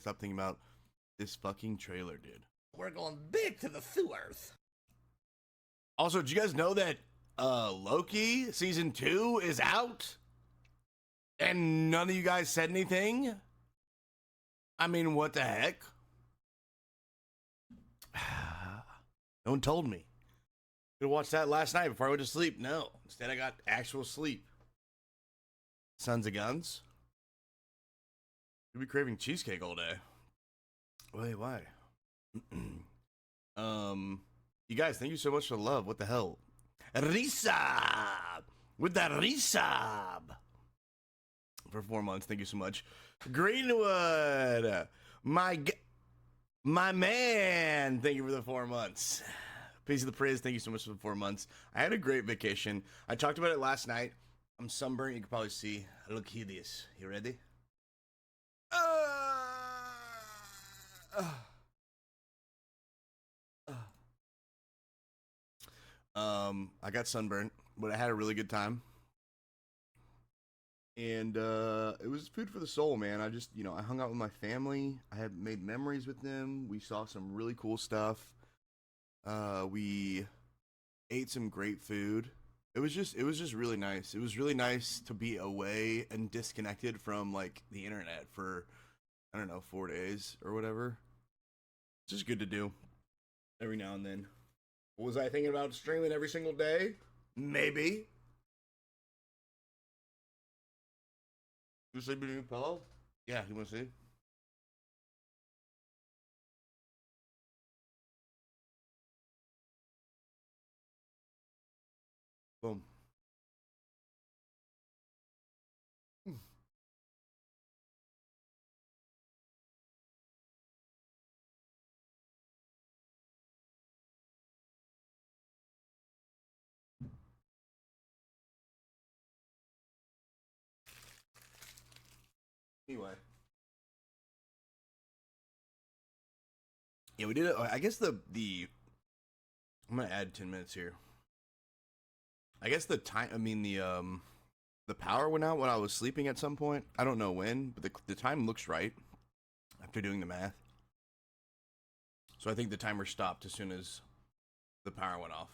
Stop thinking about this fucking trailer, dude. We're going big to the sewers. Also, did you guys know that Loki season 2 is out? And none of you guys said anything? I mean, what the heck? No one told me. Could have watched that last night before I went to sleep. No. Instead, I got actual sleep. Sons of Guns. You'll be craving cheesecake all day. Wait, why? You guys, thank you so much for the love. What the hell? Risa! With the Risa! For 4 months, thank you so much. Greenwood! My man! Thank you for the 4 months. Peace of the Priz, thank you so much for the 4 months. I had a great vacation. I talked about it last night. I'm sunburned, you can probably see. I look hideous. You ready? I got sunburned, but I had a really good time. And it was food for the soul, man. I just, I hung out with my family. I had made memories with them. We saw some really cool stuff. We ate some great food. It was just really nice. It was really nice to be away and disconnected from like the internet for, I don't know, 4 days or whatever. It's just good to do every now and then. Was I thinking about streaming every single day? Maybe. You sleeping in your pillow? Yeah, you want to see? Boom. Anyway. Yeah, we did it. I guess the I'm gonna add 10 minutes here. I guess the power went out when I was sleeping at some point. I don't know when, but the time looks right after doing the math. So I think the timer stopped as soon as the power went off.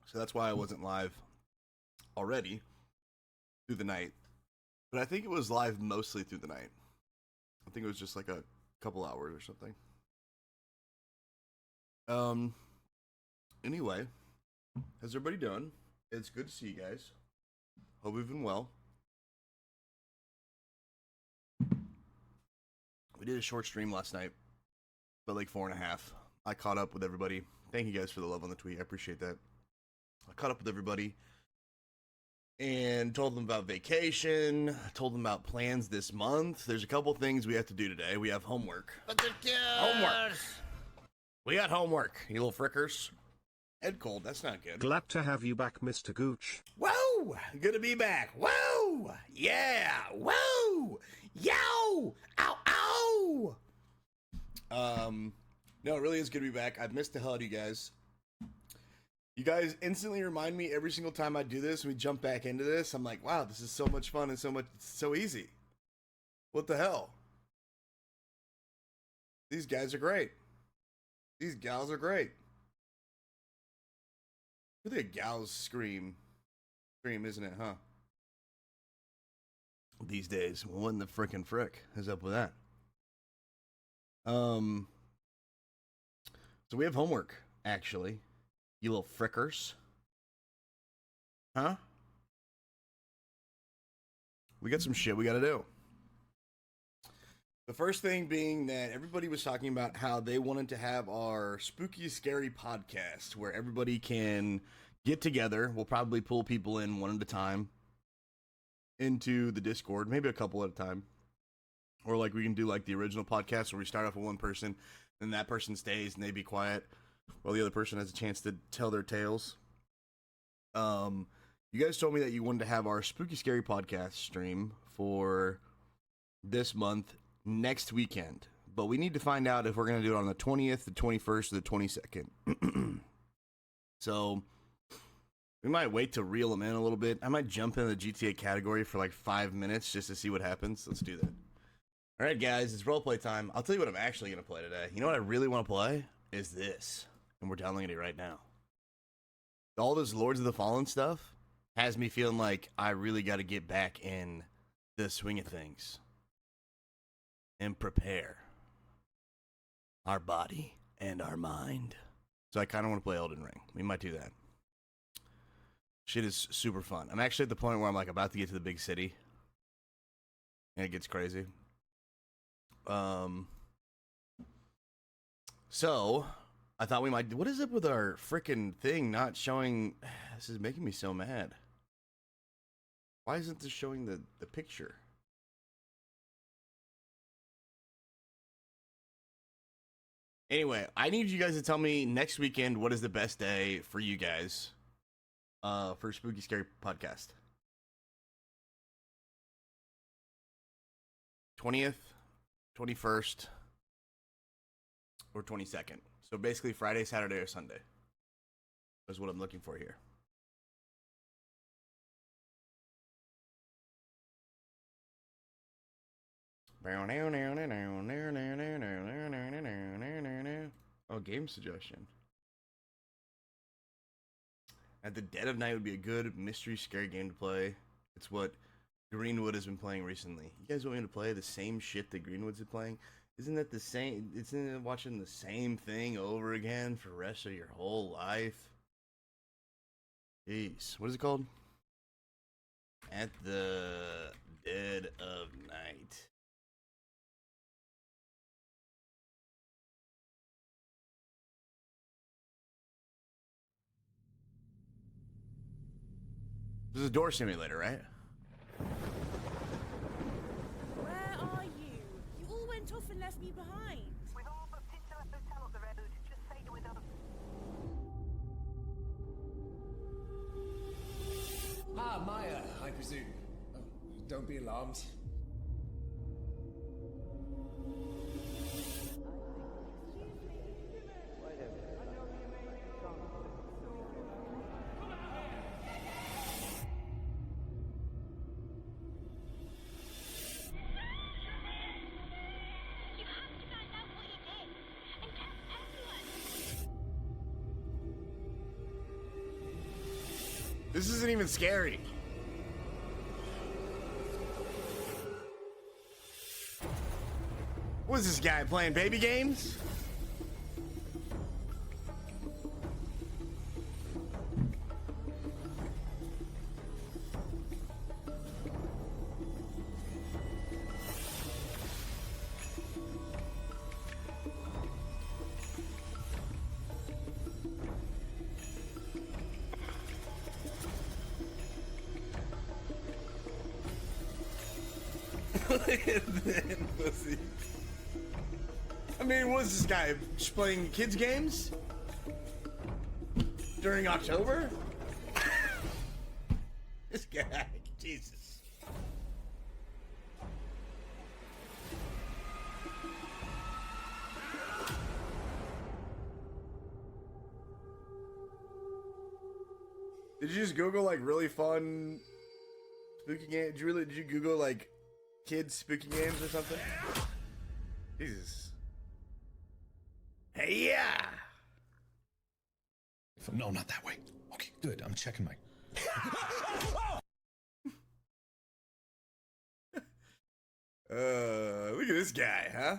So that's why I wasn't live already through the night. But I think it was live mostly through the night. I think it was just like a couple hours or something. Anyway, how's everybody doing? It's good to see you guys. Hope you've been well. We did a short stream last night, but like 4.5. I caught up with everybody. Thank you guys for the love on the tweet. I appreciate that. I caught up with everybody and told them about vacation. Told them about plans this month. There's a couple things we have to do today. We have homework. Homework. We got homework, you little frickers. Head cold, that's not good. Glad to have you back, Mr. Gooch. Whoa! Good to be back. Whoa! Yeah! Whoa! Yow! Ow! Ow! No, it really is good to be back. I've missed the hell out of you guys. You guys instantly remind me every single time I do this, we jump back into this. I'm like, wow, this is so much fun and so easy. What the hell? These guys are great. These gals are great. Really a gal's scream, isn't it, huh? These days, what in the frickin' frick is up with that? So we have homework, actually. You little frickers. Huh? We got some shit we gotta do. The first thing being that everybody was talking about how they wanted to have our spooky, scary podcast where everybody can get together. We'll probably pull people in one at a time into the Discord, maybe a couple at a time. Or like we can do like the original podcast where we start off with one person, then that person stays and they be quiet while the other person has a chance to tell their tales. You guys told me that you wanted to have our spooky, scary podcast stream for this month, next weekend, but we need to find out if we're going to do it on the 20th, the 21st, or the 22nd. So We might wait to reel them in a little bit. I might jump in the GTA category for like 5 minutes just to see what happens. Let's do that. All right, guys, it's roleplay time. I'll tell you what I'm actually going to play today. You know what I really want to play? Is this. And we're downloading it right now. All this Lords of the Fallen stuff has me feeling like I really got to get back in the swing of things. And prepare our body and our mind. So I kind of want to play Elden Ring. We might do that. Shit is super fun. I'm actually at the point where I'm like about to get to the big city. And it gets crazy. So I thought we might. What is up with our freaking thing not showing? This is making me so mad. Why isn't this showing the picture? Anyway, I need you guys to tell me next weekend what is the best day for you guys for Spooky Scary Podcast. 20th, 21st, or 22nd. So basically Friday, Saturday, or Sunday. That's what I'm looking for here. Oh, game suggestion. At the dead of night would be a good mystery scary game to play. It's what Greenwood has been playing recently. You guys want me to play the same shit that Greenwood's been playing? Isn't that the same? Isn't it watching the same thing over again for the rest of your whole life? Jeez. What is it called? At the dead of night. This is a door simulator, right? Where are you? You all went off and left me behind. We've all booked into a hotel up the road. Just say to another. Ah, Maya, I presume. Oh, don't be alarmed. This isn't even scary. What is this guy playing baby games? Pussy. I mean, what is this guy just playing kids games during October? This guy, Jesus. Did you just Google like really fun spooky game? Did you Google like kids spooky games or something? Jesus. Hey, yeah. No, not that way. Okay, good. I'm checking my. Look at this guy, huh?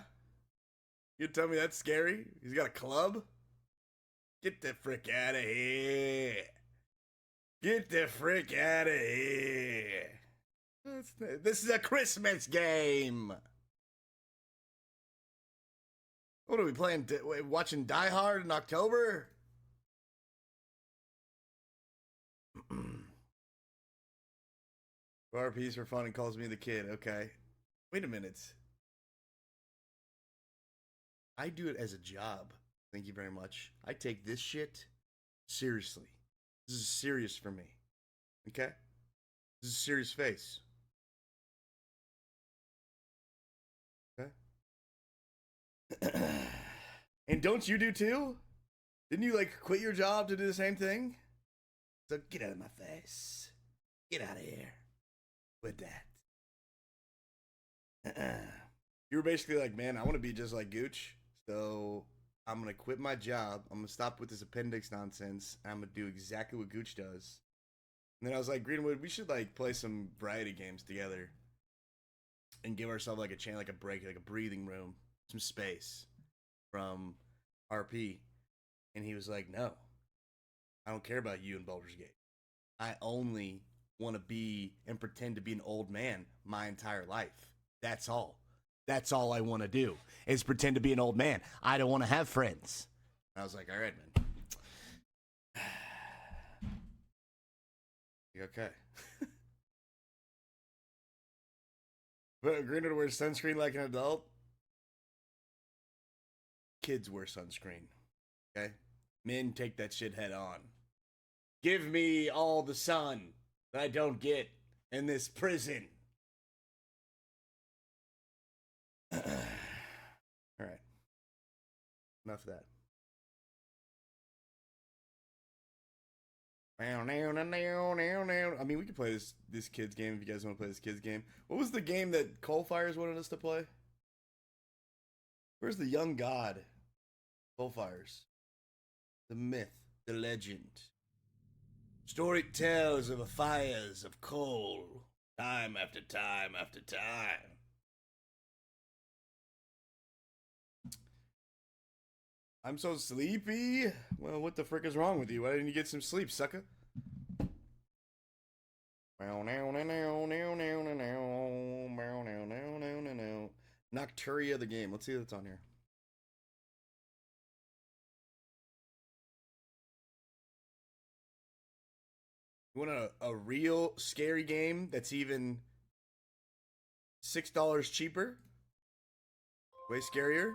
You tell me that's scary? He's got a club? Get the frick out of here. Get the frick out of here. This is a Christmas game. What are we playing? Watching Die Hard in October? RPs for fun and calls me the kid. Okay. Wait a minute. I do it as a job. Thank you very much. I take this shit seriously. This is serious for me. Okay? This is a serious face. And don't you do too? Didn't you like quit your job to do the same thing? So get out of my face. Get out of here with that. You were basically like, man, I want to be just like Gooch. So I'm going to quit my job. I'm going to stop with this appendix nonsense. And I'm going to do exactly what Gooch does. And then I was like, Greenwood, we should like play some variety games together and give ourselves like a chance, like a break, like a breathing room, some space from RP. And he was like, no, I don't care about you and Baldur's Gate. I only want to be and pretend to be an old man my entire life. That's all. That's all I want to do is pretend to be an old man. I don't want to have friends. And I was like, all right, man. Okay. But Greenwood wears sunscreen like an adult. Kids wear sunscreen. Okay? Men take that shit head on. Give me all the sun that I don't get in this prison. All right. Enough of that. I mean, we could play this kids game if you guys want to play this kids game. What was the game that Coalfires wanted us to play? Where's the young god? Coalfires. The myth, the legend. Story tells of the fires of coal, time after time after time. I'm so sleepy. Well, what the frick is wrong with you? Why didn't you get some sleep, sucker? Nocturia the game. Let's see what's on here. You want a real scary game that's even $6 cheaper? Way scarier?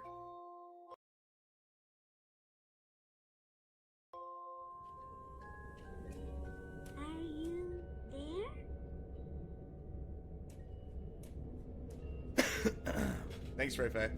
Are you there? Thanks, Ray Faye.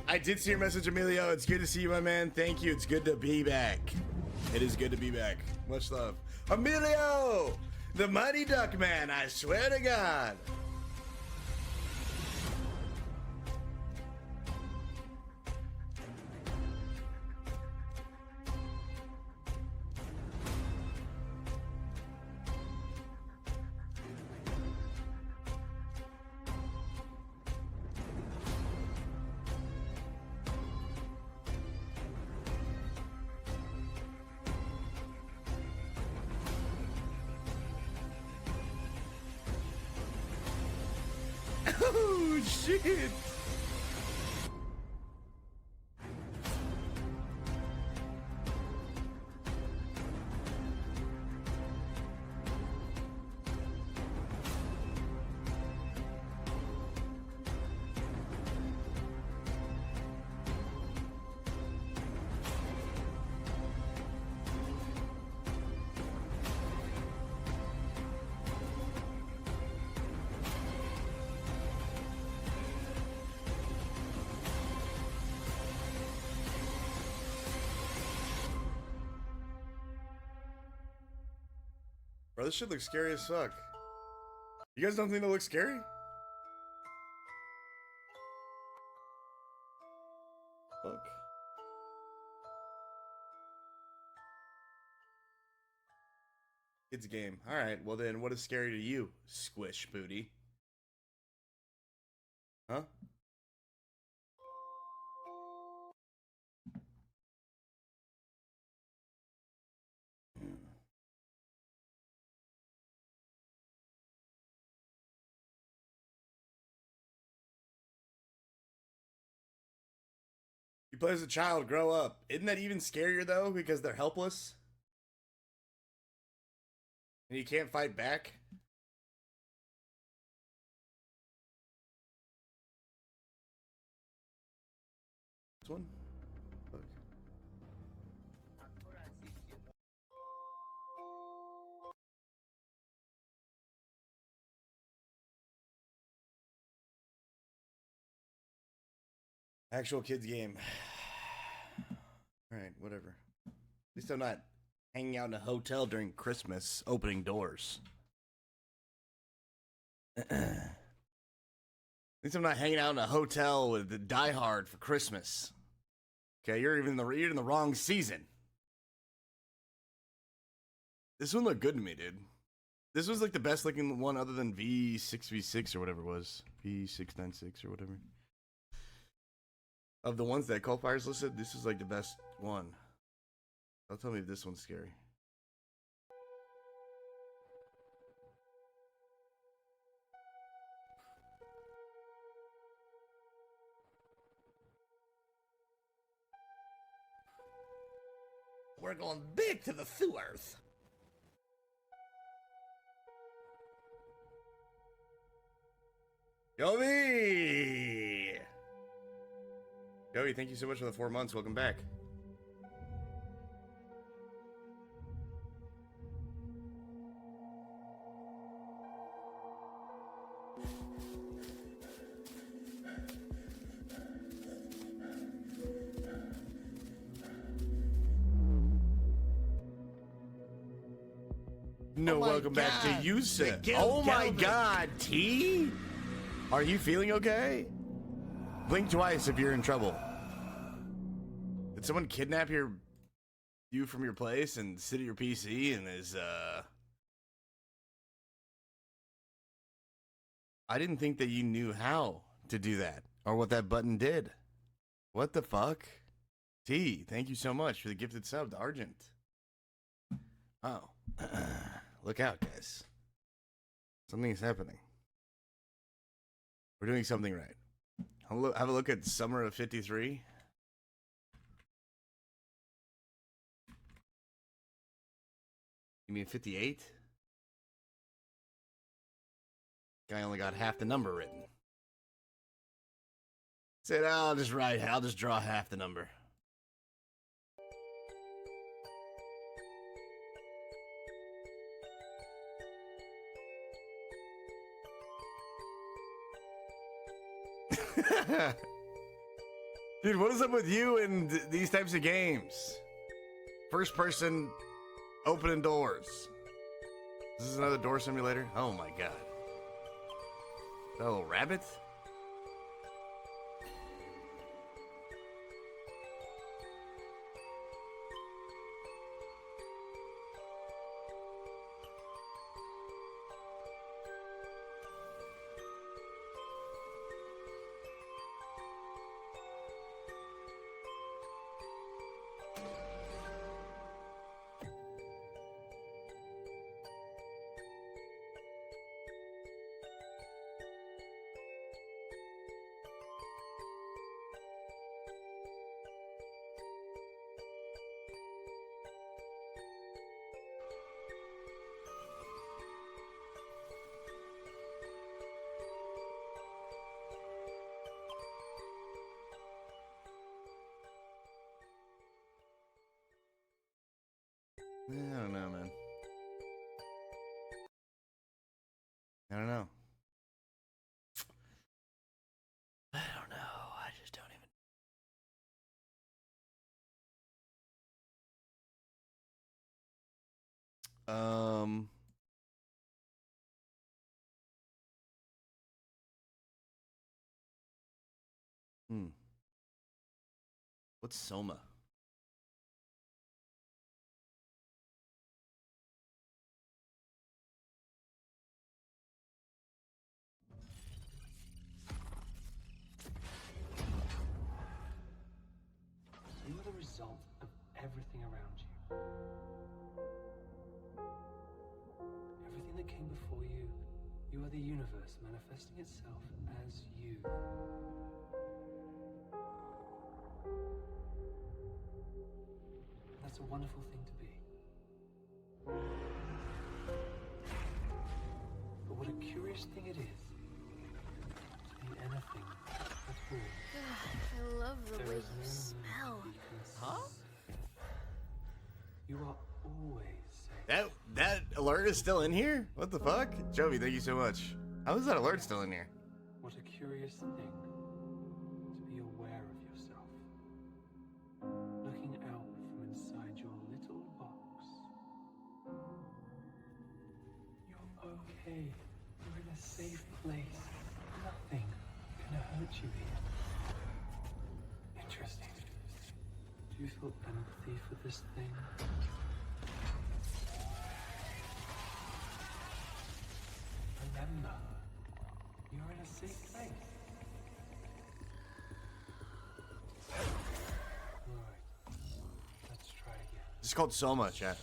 I did see your message, Emilio. It's good to see you, my man. Thank you. It's good to be back. It is good to be back. Much love. Emilio! The Mighty Duck Man, I swear to God. Oh, shit. Bro, this shit looks scary as fuck. You guys don't think it looks scary? Fuck. Kids game. Alright, well then, what is scary to you, squish booty? Huh? You play as a child, grow up. Isn't that even scarier though? Because they're helpless? And you can't fight back? This one? Fuck. Actual kids game. All right, whatever. At least I'm not hanging out in a hotel during Christmas, opening doors. At least I'm not hanging out in a hotel with the Die Hard for Christmas. Okay, you're in the wrong season. This one looked good to me, dude. This was like the best looking one other than V6V6 or whatever it was. V696 or whatever. Of the ones that Coldfire's listed, this is like the best one. Don't tell me if this one's scary. We're going big to the sewers. Joey! Joey, thank you so much for the 4 months. Welcome back. No, welcome back to you, sir. Oh my God, T? Are you feeling okay? Blink twice if you're in trouble. Did someone kidnap you from your place and sit at your PC and I didn't think that you knew how to do that or what that button did. What the fuck? T, thank you so much for the gifted sub to Argent. Oh. Look out, guys. Something's happening. We're doing something right. Have a look at Summer of 53. You mean 58? Guy only got half the number written. Said, I'll just draw half the number. Dude, what is up with you and these types of games? First person opening doors. Is this another door simulator? Oh my god. Is that a little rabbit? I don't know, man. I don't know. I don't know. I just don't even. What's Soma? You are the result of everything around you. Everything that came before you, you are the universe manifesting itself as you. That's a wonderful thing to be. But what a curious thing it is to be anything at all. I love the There way is you no smell. need to be concerned. You are always safe. That alert is still in here? What the fuck? Jovi, thank you so much. How is that alert still in here? What a curious thing to be aware of okay. You're in a safe place. Nothing can hurt you here. Interesting. Do you feel empathy for this thing? Remember, you're in a safe place. Alright. Let's try again. This is called Soma, chat.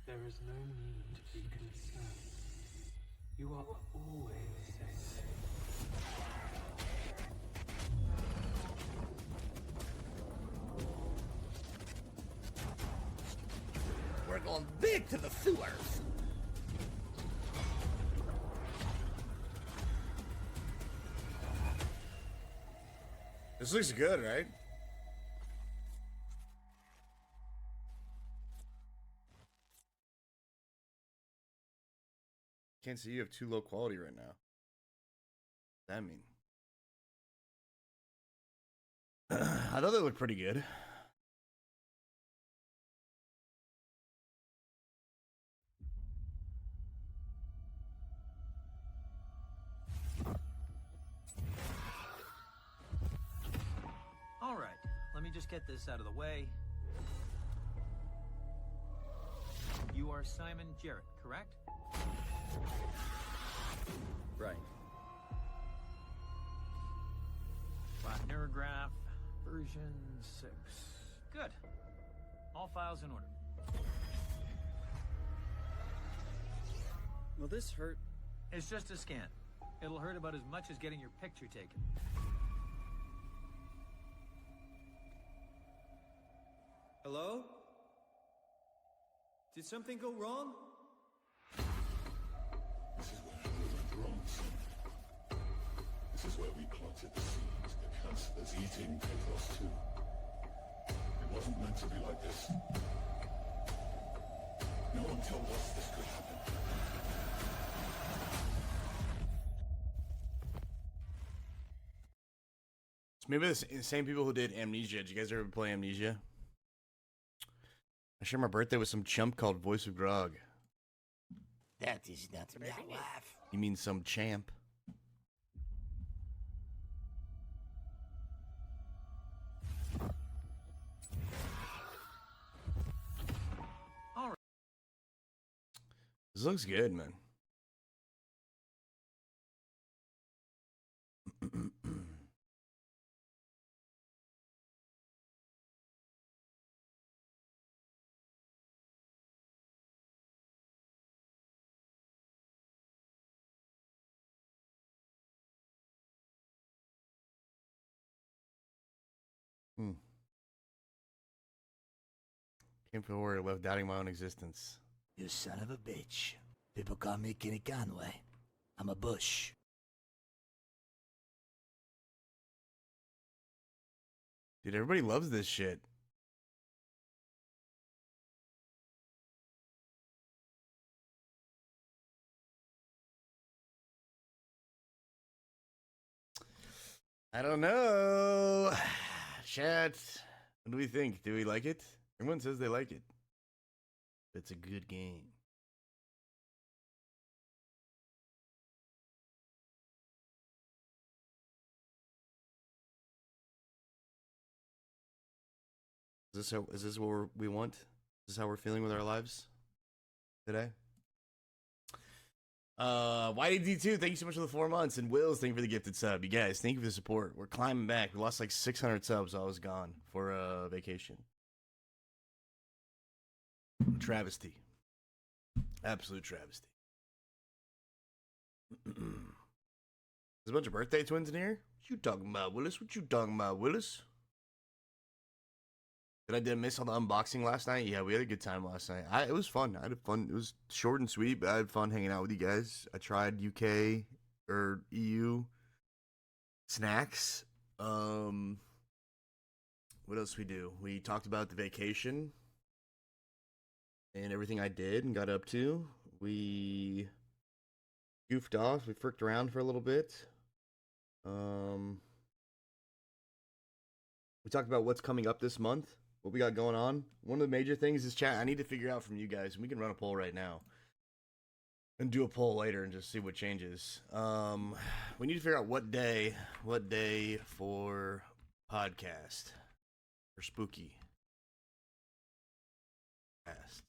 There is no need to be concerned. You are always safe. We're going big to the sewers. This looks good, right? Can't see you have too low quality right now. What does that mean? I thought they looked pretty good. All right, let me just get this out of the way. You are Simon Jarrett, correct? Right. Bot neurograph, version 6. Good. All files in order. Will this hurt? It's just a scan. It'll hurt about as much as getting your picture taken. Hello? Did something go wrong? This is where we went wrong, son. This is where we planted the seeds. The cancer that's eating Petros too. It wasn't meant to be like this. No one told us this could happen. So maybe the same people who did Amnesia. Did you guys ever play Amnesia? I share my birthday with some chump called Voice of Grog. That is not my wife. You mean some champ? All right. This looks good, man. Came forward, left doubting my own existence. You son of a bitch. People call me Kenny Conway. I'm a bush. Dude, everybody loves this shit. I don't know. Chat. What do we think? Do we like it? Everyone says they like it. It's a good game. Is this what we want? Is this how we're feeling with our lives today? YDD2, thank you so much for the 4 months. And Wills, thank you for the gifted sub. You guys, thank you for the support. We're climbing back. We lost like 600 subs while I was gone for vacation. Travesty. Absolute travesty. There's a bunch of birthday twins in here. What you talking about, Willis? What you talking about, Willis? Did I miss all the unboxing last night? Yeah, we had a good time last night. It was fun. I had fun. It was short and sweet, but I had fun hanging out with you guys. I tried UK or EU snacks. What else we do? We talked about the vacation and everything I did and got up to. We goofed off. We fricked around for a little bit. We talked about what's coming up this month. what we got going on. One of the major things is chat. I need to figure out from you guys, and we can run a poll right now and do a poll later and just see what changes. We need to figure out what day for podcast for spooky cast.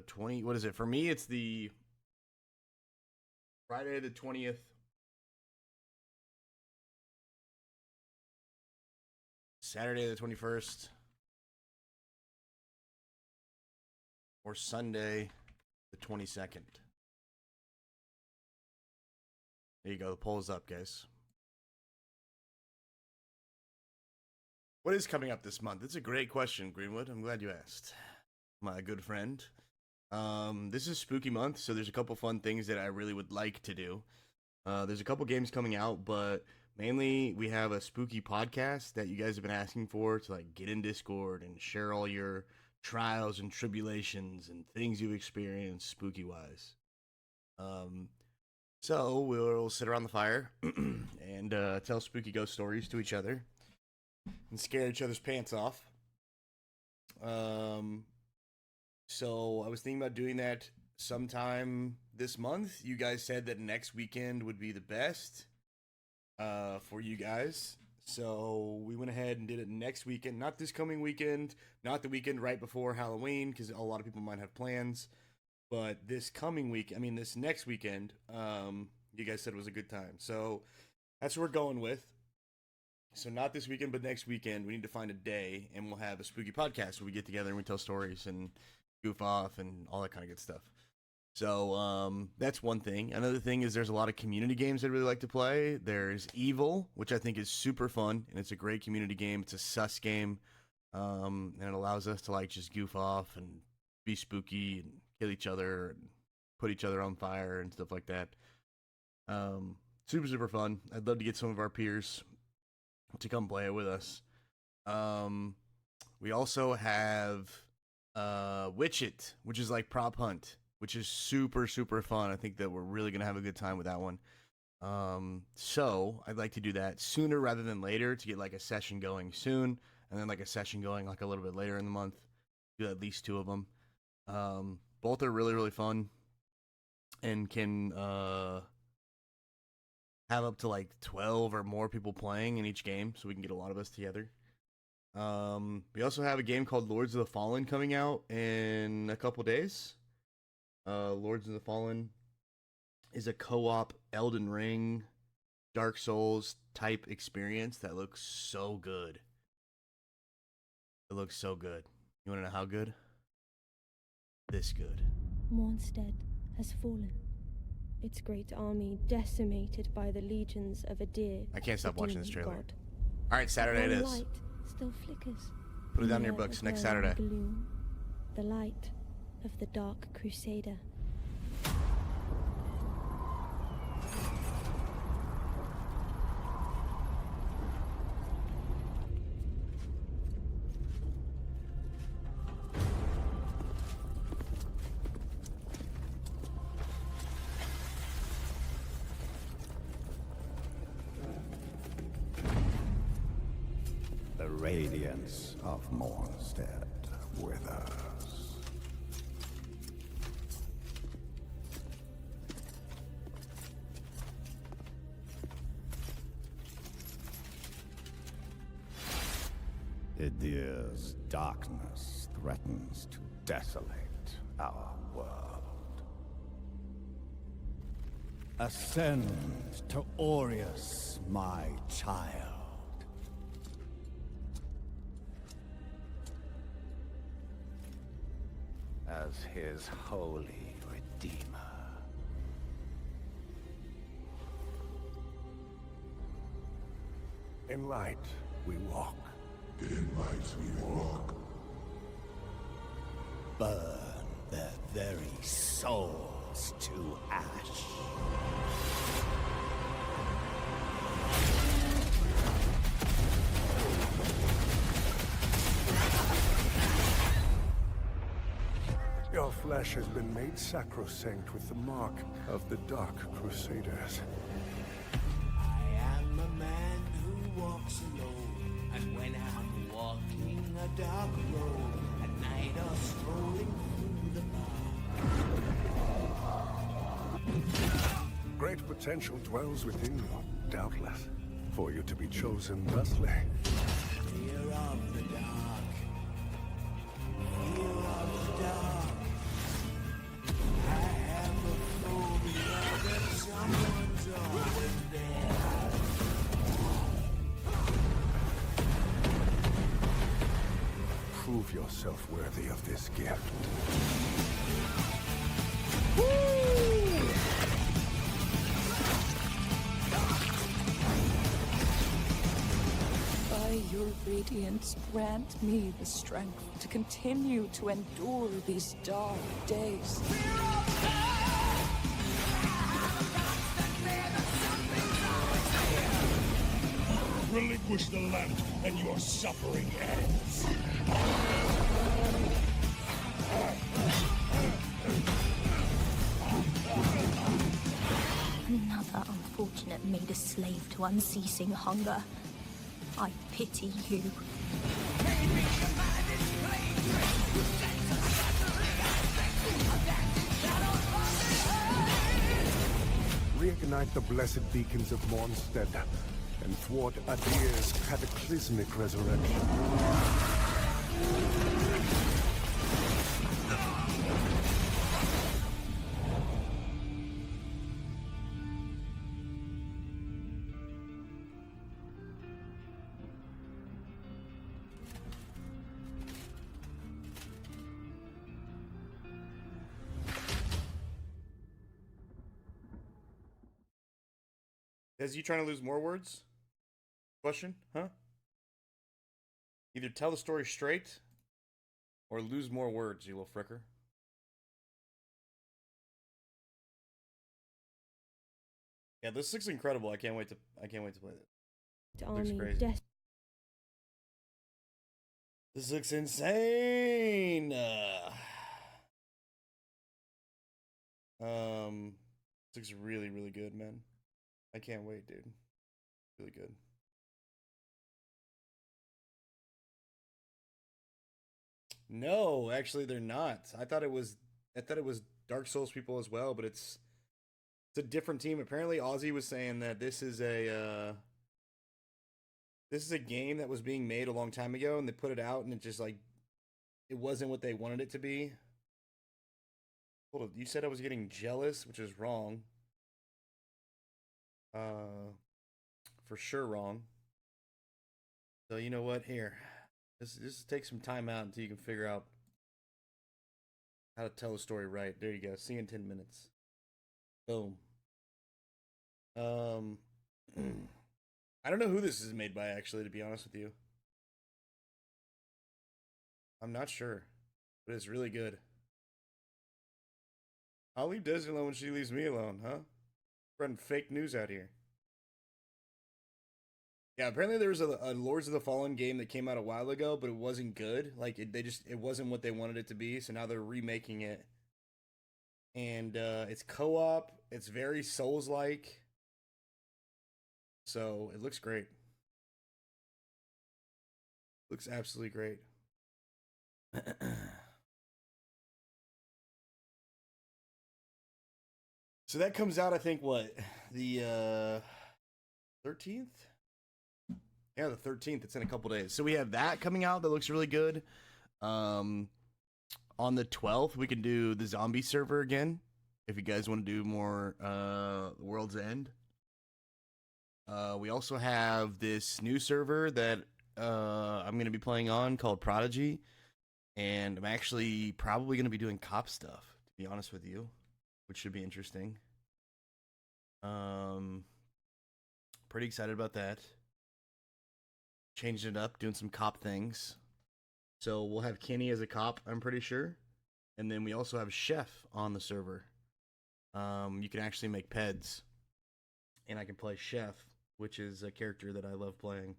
20. What is it for me? It's the Friday the 20th. Saturday the 21st, or Sunday the 22nd. There you go. The poll is up, guys. What is coming up this month? It's a great question, Greenwood. I'm glad you asked, my good friend. This is spooky month, so there's a couple fun things that I really would like to do. There's a couple games coming out, but mainly we have a spooky podcast that you guys have been asking for to like get in Discord and share all your trials and tribulations and things you've experienced spooky wise. So we'll sit around the fire and tell spooky ghost stories to each other and scare each other's pants off. So I was thinking about doing that sometime this month. You guys said that next weekend would be the best for you guys. So we went ahead and did it next weekend, not this coming weekend, not the weekend right before Halloween, because a lot of people might have plans, but this next weekend, you guys said it was a good time. So that's what we're going with. So not this weekend, but next weekend, we need to find a day, and we'll have a spooky podcast where we get together and we tell stories and goof off and all that kind of good stuff. So that's one thing. Another thing is there's a lot of community games I'd really like to play. There's Evil, which I think is super fun, and it's a great community game. It's a sus game, and it allows us to like just goof off and be spooky and kill each other and put each other on fire and stuff like that. Super, super fun. I'd love to get some of our peers to come play it with us. We also have Witch It, which is like prop hunt, which is super, super fun. I think that we're really going to have a good time with that one. So I'd like to do that sooner rather than later to get like a session going soon, and then like a session going like a little bit later in the month. Do at least 2 of them. Both are really, really fun and can have up to like 12 or more people playing in each game, so we can get a lot of us together. We also have a game called Lords of the Fallen coming out in a couple days. Lords of the Fallen is a co-op Elden Ring, Dark Souls type experience that looks so good. It looks so good. You want to know how good? This good. Mornstead has fallen. Its great army decimated by the legions of Adir. I can't stop watching this trailer. God. All right, Saturday it is. Light still flickers. Put it down in your books next Saturday. Gloom, the light of the Dark Crusader. The radiance of Mornstead withers. Adir's darkness threatens to desolate our world. Ascend to Aureus, my child. As his holy redeemer. In light we walk. In light we walk. Burn their very souls to ash. Your flesh has been made sacrosanct with the mark of the Dark Crusaders. I am a man who walks alone, and when I'm walking dark road at night or strolling through the park. Great potential dwells within you, doubtless, for you to be chosen thusly. Fear of the dark. Fear of the dark. I have a phobia that someone's always there. Prove yourself worthy of this gift. By your radiance, grant me the strength to continue to endure these dark days. Relinquish the lamp, and your suffering ends. Another unfortunate made a slave to unceasing hunger. I pity you. Reignite the blessed beacons of Mornstead and thwart Adir's cataclysmic resurrection. Is you trying to lose more words? Question? Huh? Either tell the story straight or lose more words, you little fricker. Yeah, this looks incredible. I can't wait to play it. Looks crazy. This looks insane. This looks really, really good, man. I can't wait, dude. Really good. No, actually they're not. I thought it was Dark Souls people as well, but it's a different team. Apparently Ozzy was saying that this is a game that was being made a long time ago and they put it out and it just like it wasn't what they wanted it to be. Hold on, you said I was getting jealous, which is wrong. For sure wrong. So you know what? Here, just take some time out until you can figure out how to tell a story right. There you go. See you in 10 minutes. Boom. I don't know who this is made by, actually, to be honest with you. I'm not sure, but it's really good. I'll leave Desi alone when she leaves me alone, huh? Spreading fake news out here. Yeah, apparently there was a Lords of the Fallen game that came out a while ago, but it wasn't good. Like it wasn't what they wanted it to be. So now they're remaking it, and it's co-op. It's very Souls-like. So it looks great. Looks absolutely great. So that comes out, I think, what, the 13th? Yeah, the 13th. It's in a couple days. So we have that coming out that looks really good. On the 12th, we can do the zombie server again. If you guys want to do more World's End. We also have this new server that I'm going to be playing on called Prodigy. And I'm actually probably going to be doing cop stuff, to be honest with you. Which should be interesting. Pretty excited about that. Changing it up, doing some cop things. So we'll have Kenny as a cop, I'm pretty sure. And then we also have Chef on the server. You can actually make peds. And I can play Chef, which is a character that I love playing.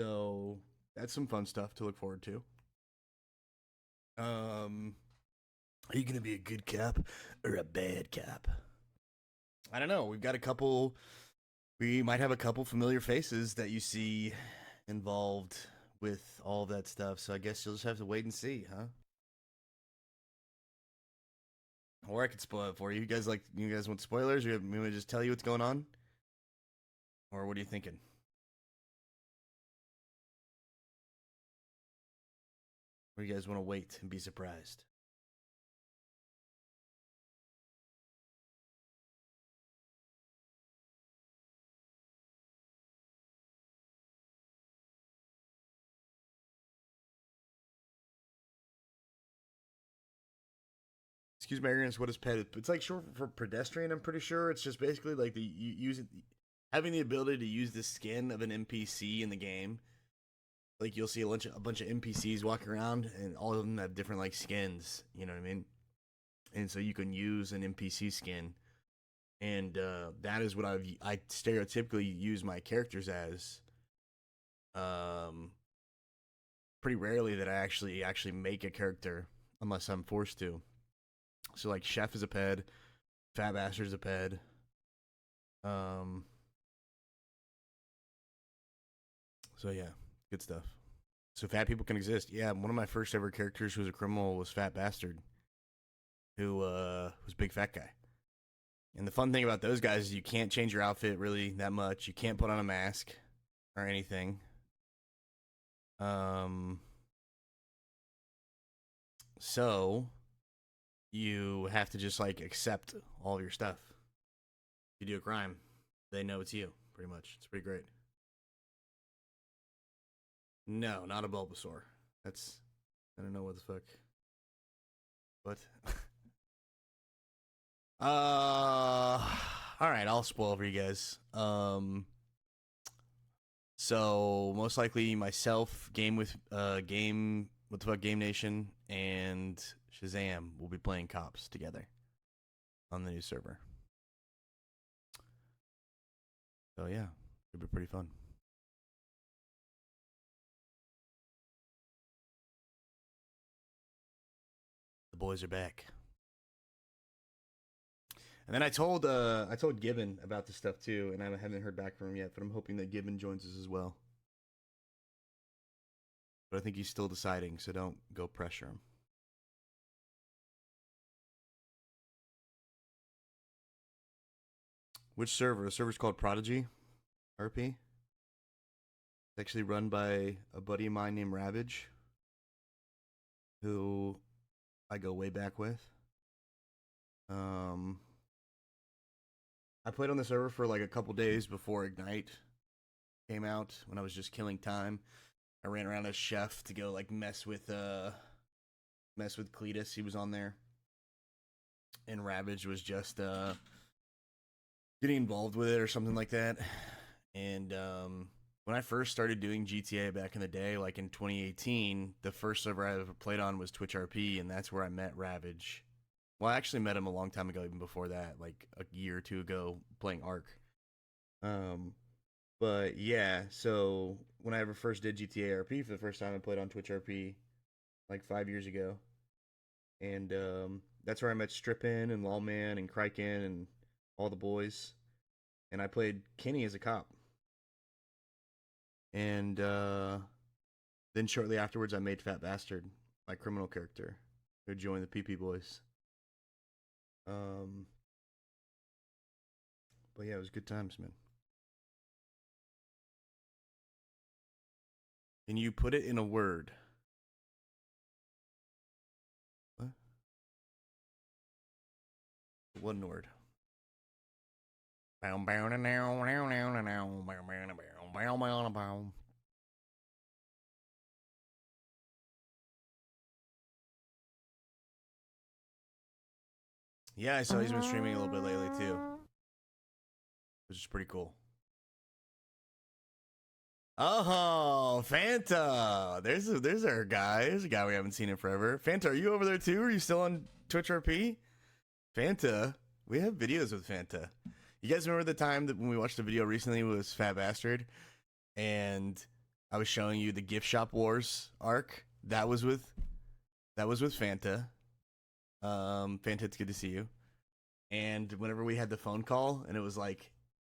So that's some fun stuff to look forward to. Are you going to be a good cop or a bad cop? I don't know. We've got a couple. We might have a couple familiar faces that you see involved with all of that stuff. So I guess you'll just have to wait and see, huh? Or I could spoil it for you. You guys want spoilers, or you want me to just tell you what's going on? Or what are you thinking? Or you guys want to wait and be surprised? Excuse my ignorance. What is ped? It's like short for pedestrian. I'm pretty sure it's just basically like having the ability to use the skin of an NPC in the game. Like you'll see a bunch of NPCs walking around, and all of them have different like skins. You know what I mean? And so you can use an NPC skin, and that is what I stereotypically use my characters as. Pretty rarely that I actually make a character unless I'm forced to. So like Chef is a ped, Fat Bastard's a ped. So yeah, good stuff. So fat people can exist. Yeah, one of my first ever characters who was a criminal was Fat Bastard, who was a big fat guy. And the fun thing about those guys is you can't change your outfit really that much. You can't put on a mask or anything. So you have to just like accept all of your stuff. You do a crime, they know it's you, pretty much. It's pretty great. No, not a Bulbasaur. I don't know what the fuck. What? All right, I'll spoil for you guys. So most likely myself, Game Nation, and Shazam will be playing cops together on the new server. So yeah, it'll be pretty fun. The boys are back. And then I told Gibbon about this stuff too, and I haven't heard back from him yet, but I'm hoping that Gibbon joins us as well. But I think he's still deciding, so don't go pressure him. Which server? The server's called ProdigyRP. It's actually run by a buddy of mine named Ravage, who I go way back with. I played on the server for like a couple days before Ignite came out, when I was just killing time. I ran around as Chef to go like mess with Cletus. He was on there, and Ravage was just getting involved with it or something like that. And when I first started doing GTA back in the day, like in 2018, the first server I ever played on was TwitchRP, and that's where I met Ravage. Well, I actually met him a long time ago, even before that, like a year or two ago, playing Ark. But yeah, so when I ever first did GTA RP for the first time, I played on TwitchRP like 5 years ago. And that's where I met Strippin and Lawman and Kryken and all the boys. And I played Kenny as a cop. And then shortly afterwards, I made Fat Bastard, my criminal character, who joined the PP Boys. But yeah, it was good times, man. Can you put it in a word? What? One word. Yeah, I saw he's been streaming a little bit lately too, which is pretty cool. Oh, Fanta! There's our guy. There's a guy we haven't seen in forever. Fanta, are you over there too? Are you still on TwitchRP? Fanta, we have videos with Fanta. You guys remember the time that when we watched a video recently with Fat Bastard, and I was showing you the Gift Shop Wars arc? That was with Fanta. Fanta, it's good to see you. And whenever we had the phone call, and it was like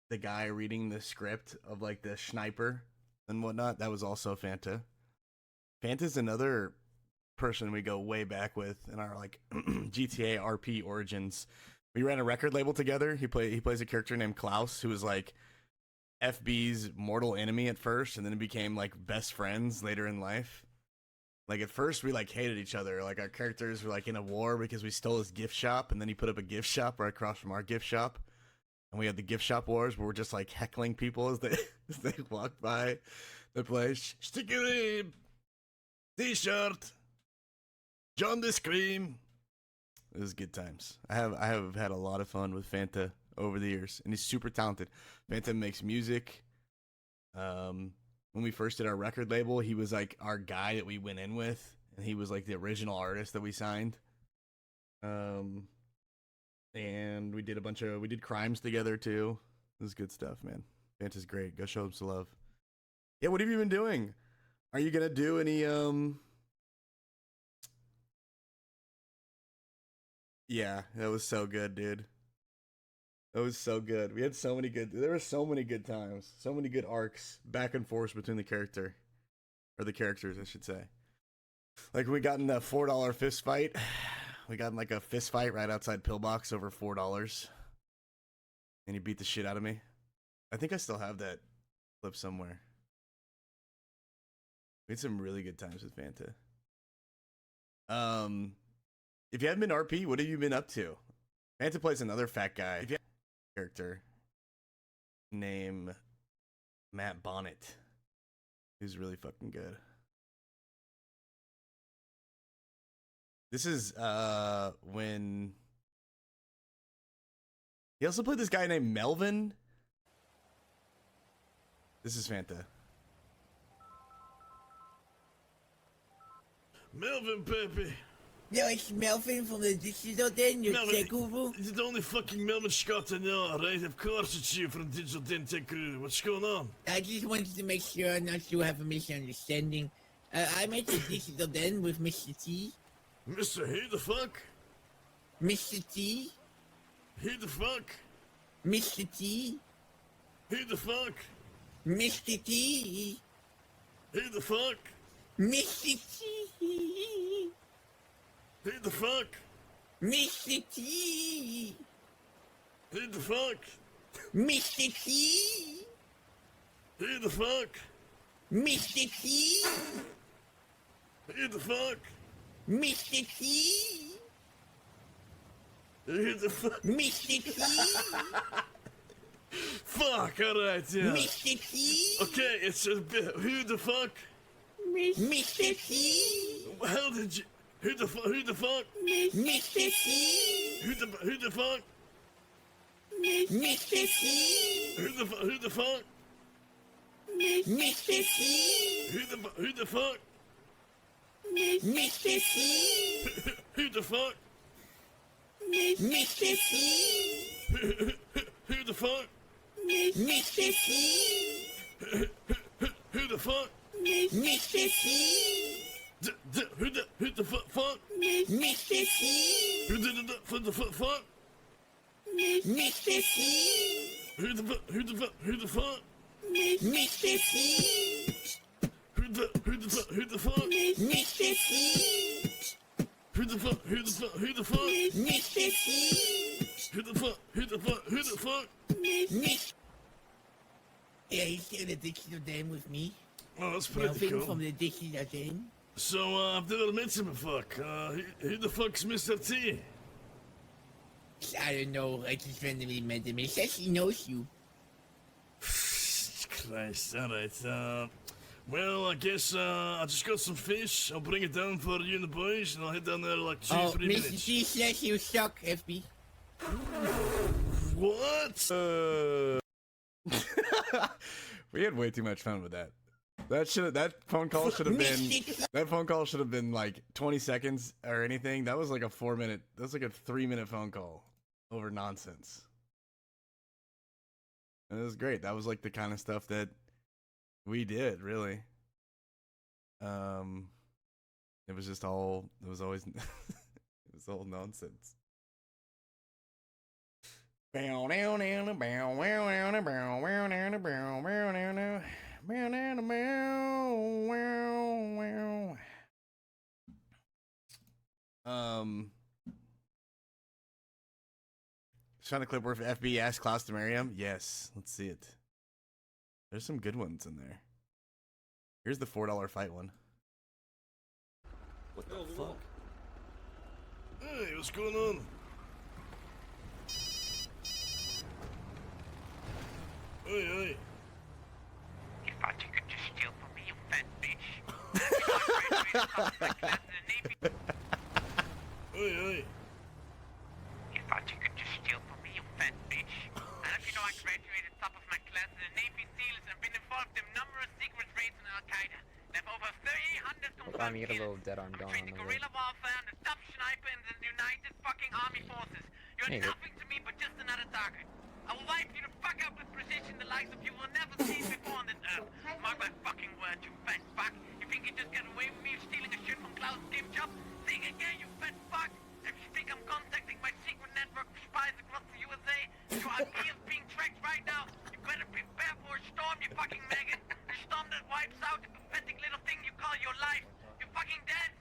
the guy reading the script of like the sniper and whatnot, that was also Fanta. Fanta's another person we go way back with in our like GTA RP origins. We ran a record label together. He plays a character named Klaus, who was like FB's mortal enemy at first, and then became like best friends later in life. Like at first we like hated each other. Like our characters were like in a war because we stole his gift shop, and then he put up a gift shop right across from our gift shop. And we had the gift shop wars where we're just like heckling people as they as they walk by the place. Sticky rib, t-shirt, John the Scream. It was good times. I have had a lot of fun with Fanta over the years, and he's super talented. Fanta makes music. When we first did our record label, he was like our guy that we went in with, and he was like the original artist that we signed. And we did crimes together too. It was good stuff, man. Fanta's great. Go show him some love. Yeah, what have you been doing? Are you gonna do any Yeah, that was so good, dude. That was so good. There were so many good times. So many good arcs back and forth between the characters, I should say. Like we got in a $4 fist fight. We got in like a fist fight right outside Pillbox over $4. And he beat the shit out of me. I think I still have that clip somewhere. We had some really good times with Fanta. If you haven't been RP, what have you been up to? Fanta plays another fat guy character named Matt Bonnet, who's really fucking good. This is when he also played this guy named Melvin. This is Fanta. Melvin, baby. No, it's Melvin from the Digital Den, your tech guru. It's the only fucking Melvin Scott I know, right? Of course it's you from Digital Den Tech Guru. What's going on? I just wanted to make sure not to have a misunderstanding. I'm at the Digital Den with Mr. T. Mr. Who the fuck? Mr. T. Who the fuck? Mr. T. Who the fuck? Mr. T. Who the fuck? Mr. T. Who the fuck? Mr. T. Who the fuck? Mr. T. Who the fuck? Mr. T. Who the fuck? Mr. T. Who the fuck? Mr. T. Fuck, alright, yeah. Mr. T. Okay, it's a bit. Who the fuck? Mr. T. How did you. Who the fuck? Mr. T. Who the fuck? Mr. T. Who the fuck? Mr. T. Who the fuck? Mr. T. Who the fuck? Mr. T. Who the fuck? Mr. T. Who the fuck? Mr. T. Who the fuck? Mr. T. Who the fuck? Mr. T. Who the fuck? Mr. T. Who the fuck? Mr. T. Who the fuck? Who the fuck? Mr. T. Who the fuck? Mr. T. Who the fuck? Who the fuck? Who the fuck? Mr. T. Who the fuck? Who the fuck? Who the fuck? Yeah, he's in the Digital Den with me. Oh, that's pretty Melvin cool. from the Digital Den. So, I've never met him before. Who the fuck's Mr. T? I don't know, I just randomly met him. He says he knows you. Christ, alright. Well, I guess, I just got some fish. I'll bring it down for you and the boys, and I'll head down there in like 2-3 minutes. Mr. T says you suck, FB. What? We had way too much fun with that. That phone call should have been like 20 seconds or anything. That was like a 3-minute phone call over nonsense. And it was great. That was like the kind of stuff that we did, really. It was just all, it was always, it was all nonsense. Trying to clip where FB asked Klaus to marry him. Yes, let's see it. There's some good ones in there. Here's the $4 fight one. What the fuck? Hey, what's going on? Hey, hey. You thought you could just steal from me, you fat bitch. Hey, hey. You thought you could just steal from me, you fat bitch. I don't you know I graduated top of my class in the Navy SEALs and been involved in numerous secret raids in Al-Qaeda. And have over 300 confirmed You get a little dead arm going on over guerrilla warfare and a top sniper in the United fucking Army Forces. You're Hey, nothing to me but just another target. I will wipe you the fuck up with precision the likes of you will never see before on this earth. Mark my fucking word, you fat fuck. You think you just get away with me stealing a shit from Klaus' gift job? Think again, you fat fuck. If you think I'm contacting my secret network of spies across the USA, your IP is being tracked right now. You better prepare for a storm, you fucking maggot. A storm that wipes out the pathetic little thing you call your life. You're fucking dead.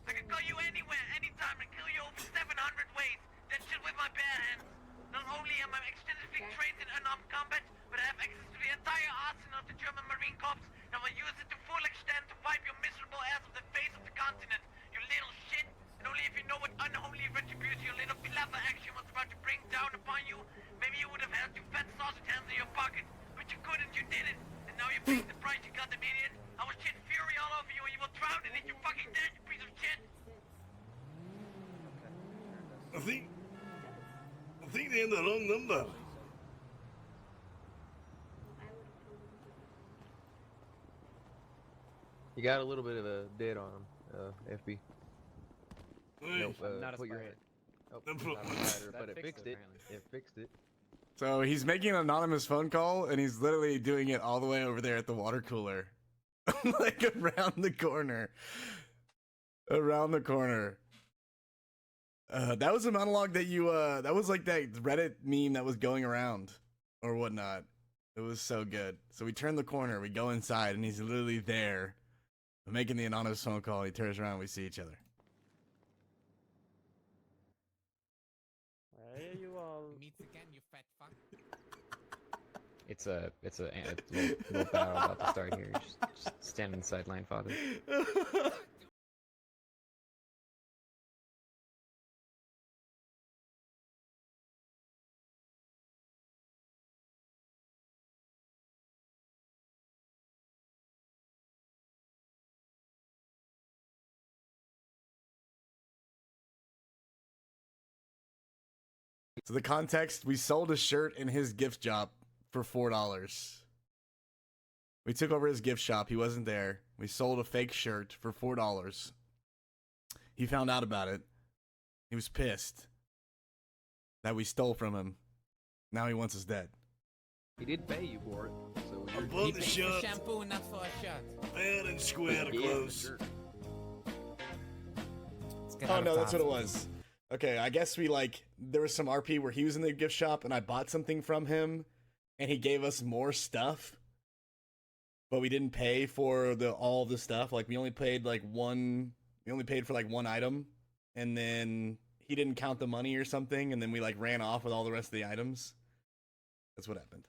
I can call you anywhere, anytime, and kill you over 700 ways. That shit with my bare hands. Not only am I extensively trained in unarmed combat, but I have access to the entire arsenal of the German Marine Corps, and will use it to full extent to wipe your miserable ass off the face of the continent. You little shit. And only if you know what unholy retribution your little clever action was about to bring down upon you, maybe you would have had two fat sausage hands in your pocket. But you couldn't, you didn't. And now you're paying the price, you goddamn idiot. I will shit fury all over you, and you will drown in it, you fucking dead, you piece of shit. I think they're in the wrong number. You got a little bit of a dead arm, FB. Hey. Nope, Not a put your spider. hand. Oh, Then not a spider, but it fixed it. It fixed it. So he's making an anonymous phone call, and he's literally doing it all the way over there at the water cooler. Like around the corner. Around the corner. That was a monologue that you, that was like that Reddit meme that was going around or whatnot. It was so good. So we turn the corner, we go inside, and he's literally there making the anonymous phone call. He turns around, we see each other. Why are you all... Meets again, you fat fuck. It's a little battle about to start here. Just stand on the sideline, father. So the context, we sold a shirt in his gift shop for $4. We took over his gift shop. He wasn't there. We sold a fake shirt for $4. He found out about it. He was pissed that we stole from him. Now he wants us dead. He did pay you for it, so I bought the shirt. Shampoo, not for a shirt. Fair and square to close. Oh no, that's what it was. Okay, I guess we there was some RP where he was in the gift shop and I bought something from him and he gave us more stuff. But we didn't pay for all the stuff. Like we only paid for one item, and then he didn't count the money or something, and then we ran off with all the rest of the items. That's what happened.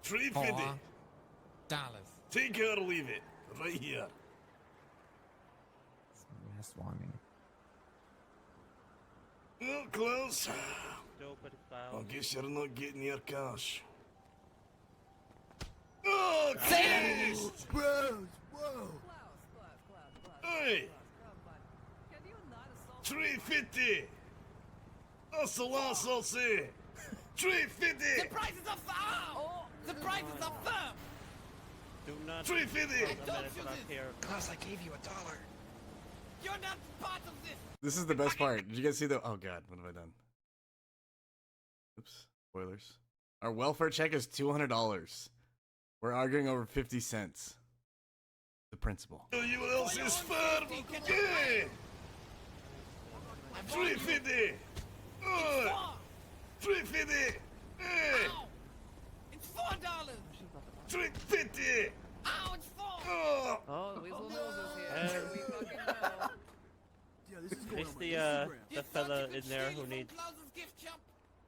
$3.50. Take it or leave it. Right here. Yes, wanting. Well, close. I guess you're not getting your cash. Oh, Christ! Bros, whoa. Hey! $3.50. That's the last I'll say. $3.50. The prices are firm! The prices are firm! Do not. $3.50. Klaus, I gave you $1. You're not part of this! This is the best part. Did you guys see the? Oh god, what have I done? Oops, spoilers. Our welfare check is $200. We're arguing over 50 cents. The principal. You else is firm? Yeah. $3.50. $3.50. Hey. It's $4! $3.50. Ow, it's $4! Oh, the Weasel Nose is here. We fucking know. It's the fella in there who needs. Klaus's gift shop.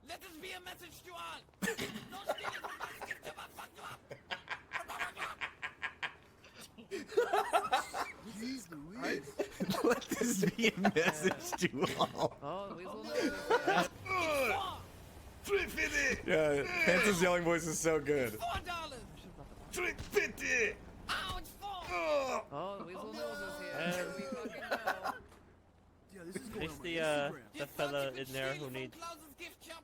Let this be a message to all. Don't steal it from my gift shop, I'll fuck you up. Let this be a message to all. Oh, the Weasel Nose is here. $3.50. Yeah, Panta's yelling voice is so good. $3.50. Ow, it's $4! Oh, the Weasel Nose is here. We fucking know. It's the fella in there who needs. Klaus's gift shop.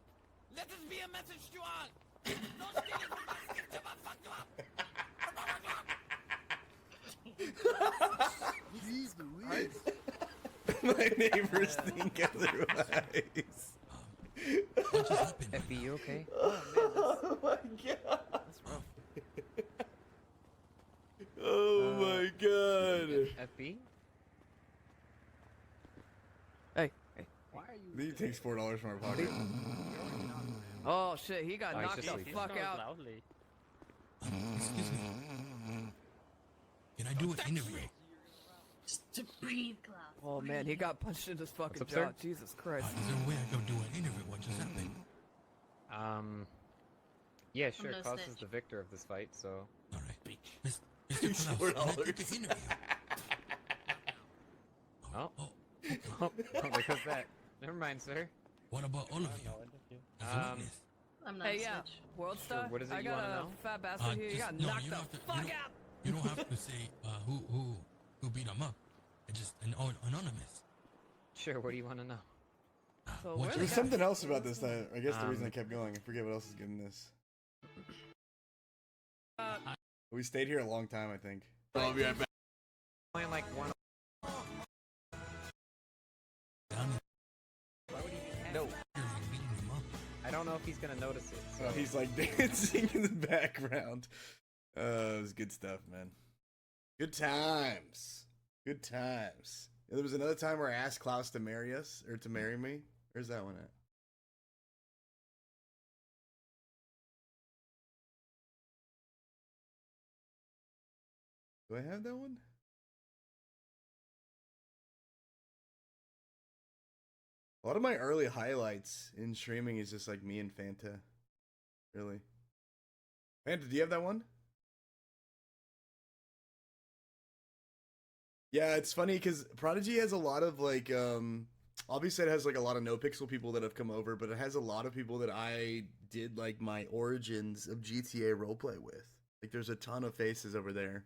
Let this be a message to all. Don't steal it from my gift shop, I'll fuck you up. My neighbors think otherwise. FB, you okay? Oh my god. That's rough. Oh my god. FB? Hey. Why are you? He takes $4 from our pocket. Oh shit, he got Oh, he's knocked just the sleeping. fuck out. Loudly. Excuse me. Can I do an interview? Just to breathe, Klaus. Oh man, he got punched in his fucking up, jaw. sir? Jesus Christ. Is there a way I can do an interview? What just happened? Yeah, sure. no Klaus snitch. is the victor of this fight, so. All right. Mr. Klaus, can I do the interview? Oh. Oh, there goes that. Never mind, sir. What about all of you? As a witness? I'm not Hey, a yeah, snitch. World Star. what is it I you got wanna a know? fat bastard here. You got no, knocked you the don't have to- fuck you don't- out. You don't have to say who beat him up. It's just anonymous. Sure, what do you want to know? So What where you- the There's guy- something else about this that I guess the reason I Um, kept going. I forget what else is good in this. Uh, We stayed here a long time, I think. I'll be right back. Playing like one. No. I don't know if he's gonna notice it. So he's like dancing in the background. It was good stuff, man. Good times. Good times. There was another time where I asked Klaus to marry us, or to marry me. Where's that one at? Do I have that one? A lot of my early highlights in streaming is just like me and Fanta. Really. Fanta, do you have that one? Yeah, it's funny because Prodigy has a lot of like, obviously it has like a lot of no pixel people that have come over, but it has a lot of people that I did like my origins of GTA roleplay with. Like there's a ton of faces over there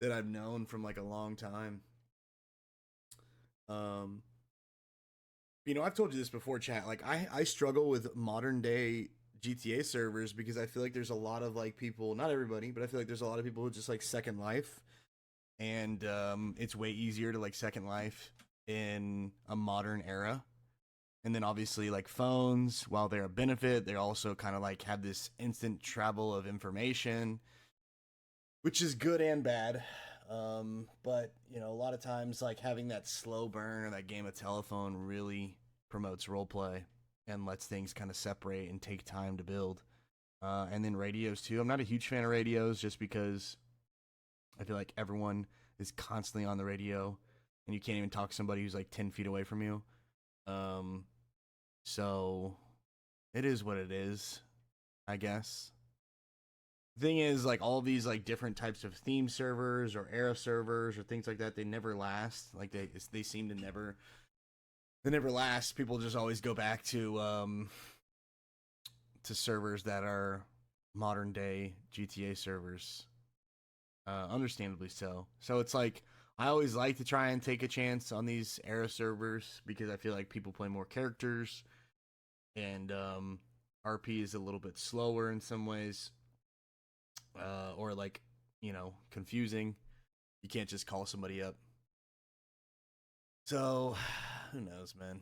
that I've known from like a long time. You know, I've told you this before, chat. Like I struggle with modern day GTA servers because I feel like there's a lot of like people, not everybody, but I feel like there's a lot of people who just like Second Life. And it's way easier to like Second Life in a modern era. And then obviously like phones, while they're a benefit, they also kind of like have this instant travel of information, which is good and bad. But you know, a lot of times like having that slow burn or that game of telephone really promotes roleplay and lets things kind of separate and take time to build. And then radios too. I'm not a huge fan of radios just because I feel like everyone is constantly on the radio and you can't even talk to somebody who's like 10 feet away from you. So it is what it is, I guess. thing is, like, all these like different types of theme servers or era servers or things like that, they never last. Like they seem to never last. People just always go back to servers that are modern day GTA servers. Understandably so. So it's like I always like to try and take a chance on these era servers because I feel like people play more characters, and RP is a little bit slower in some ways, or like, you know, confusing. You can't just call somebody up. So who knows, man.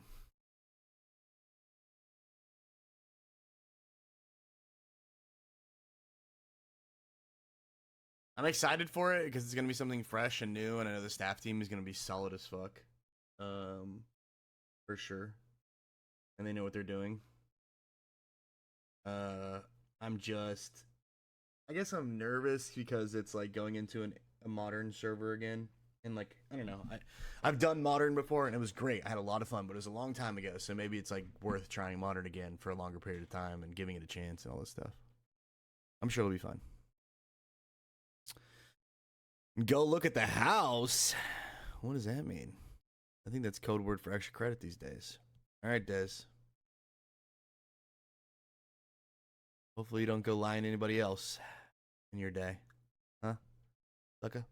I'm excited for it because it's gonna be something fresh and new, and I know the staff team is gonna be solid as fuck, for sure, and they know what they're doing. I'm just, I guess I'm nervous because it's like going into a modern server again, and like I don't know, I've done modern before and it was great. I had a lot of fun, but it was a long time ago, so maybe it's like worth trying modern again for a longer period of time and giving it a chance and all this stuff. I'm sure it'll be fun. Go look at the house. What does that mean? I think that's code word for extra credit these days. All right, Des. Hopefully you don't go lying to anybody else in your day. Huh? Sucker?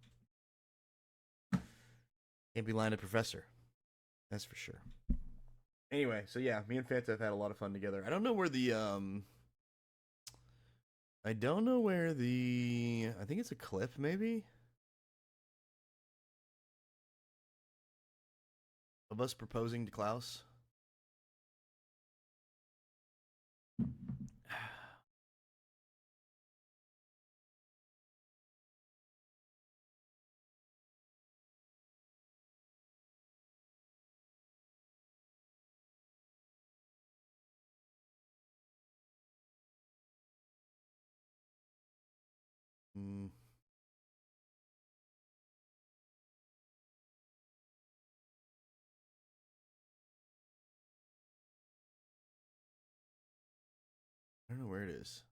Can't be lying to Professor. That's for sure. Anyway, so yeah, me and Fanta have had a lot of fun together. I don't know where the I think it's a clip maybe of us proposing to Klaus. I don't know where it is.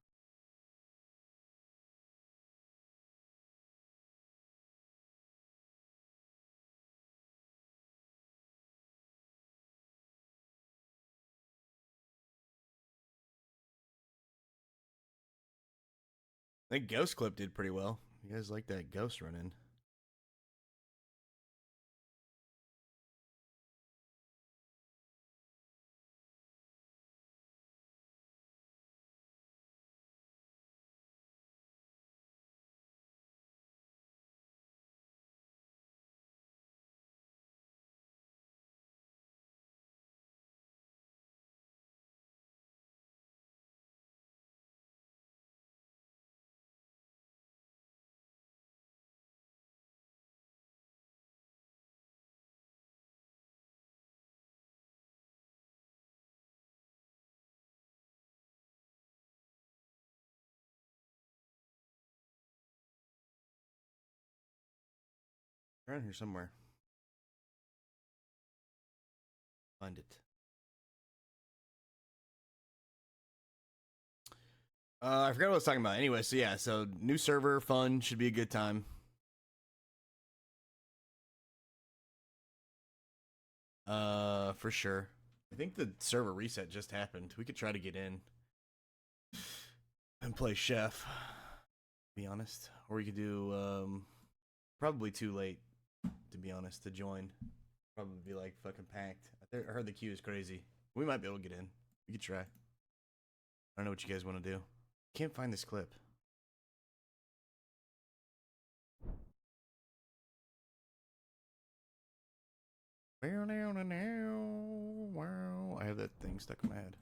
I think Ghost Clip did pretty well. You guys like that Ghost run in? Around here somewhere. Find it. I forgot what I was talking about. Anyway, so yeah, so new server, fun, should be a good time. For sure. I think the server reset just happened. We could try to get in and play Chef, to be honest. Or we could do, probably too late, to be honest, to join. Probably be like fucking packed. I heard the queue is crazy. We might be able to get in. We could try. I don't know what you guys want to do. Can't find this clip. I have that thing stuck in my head.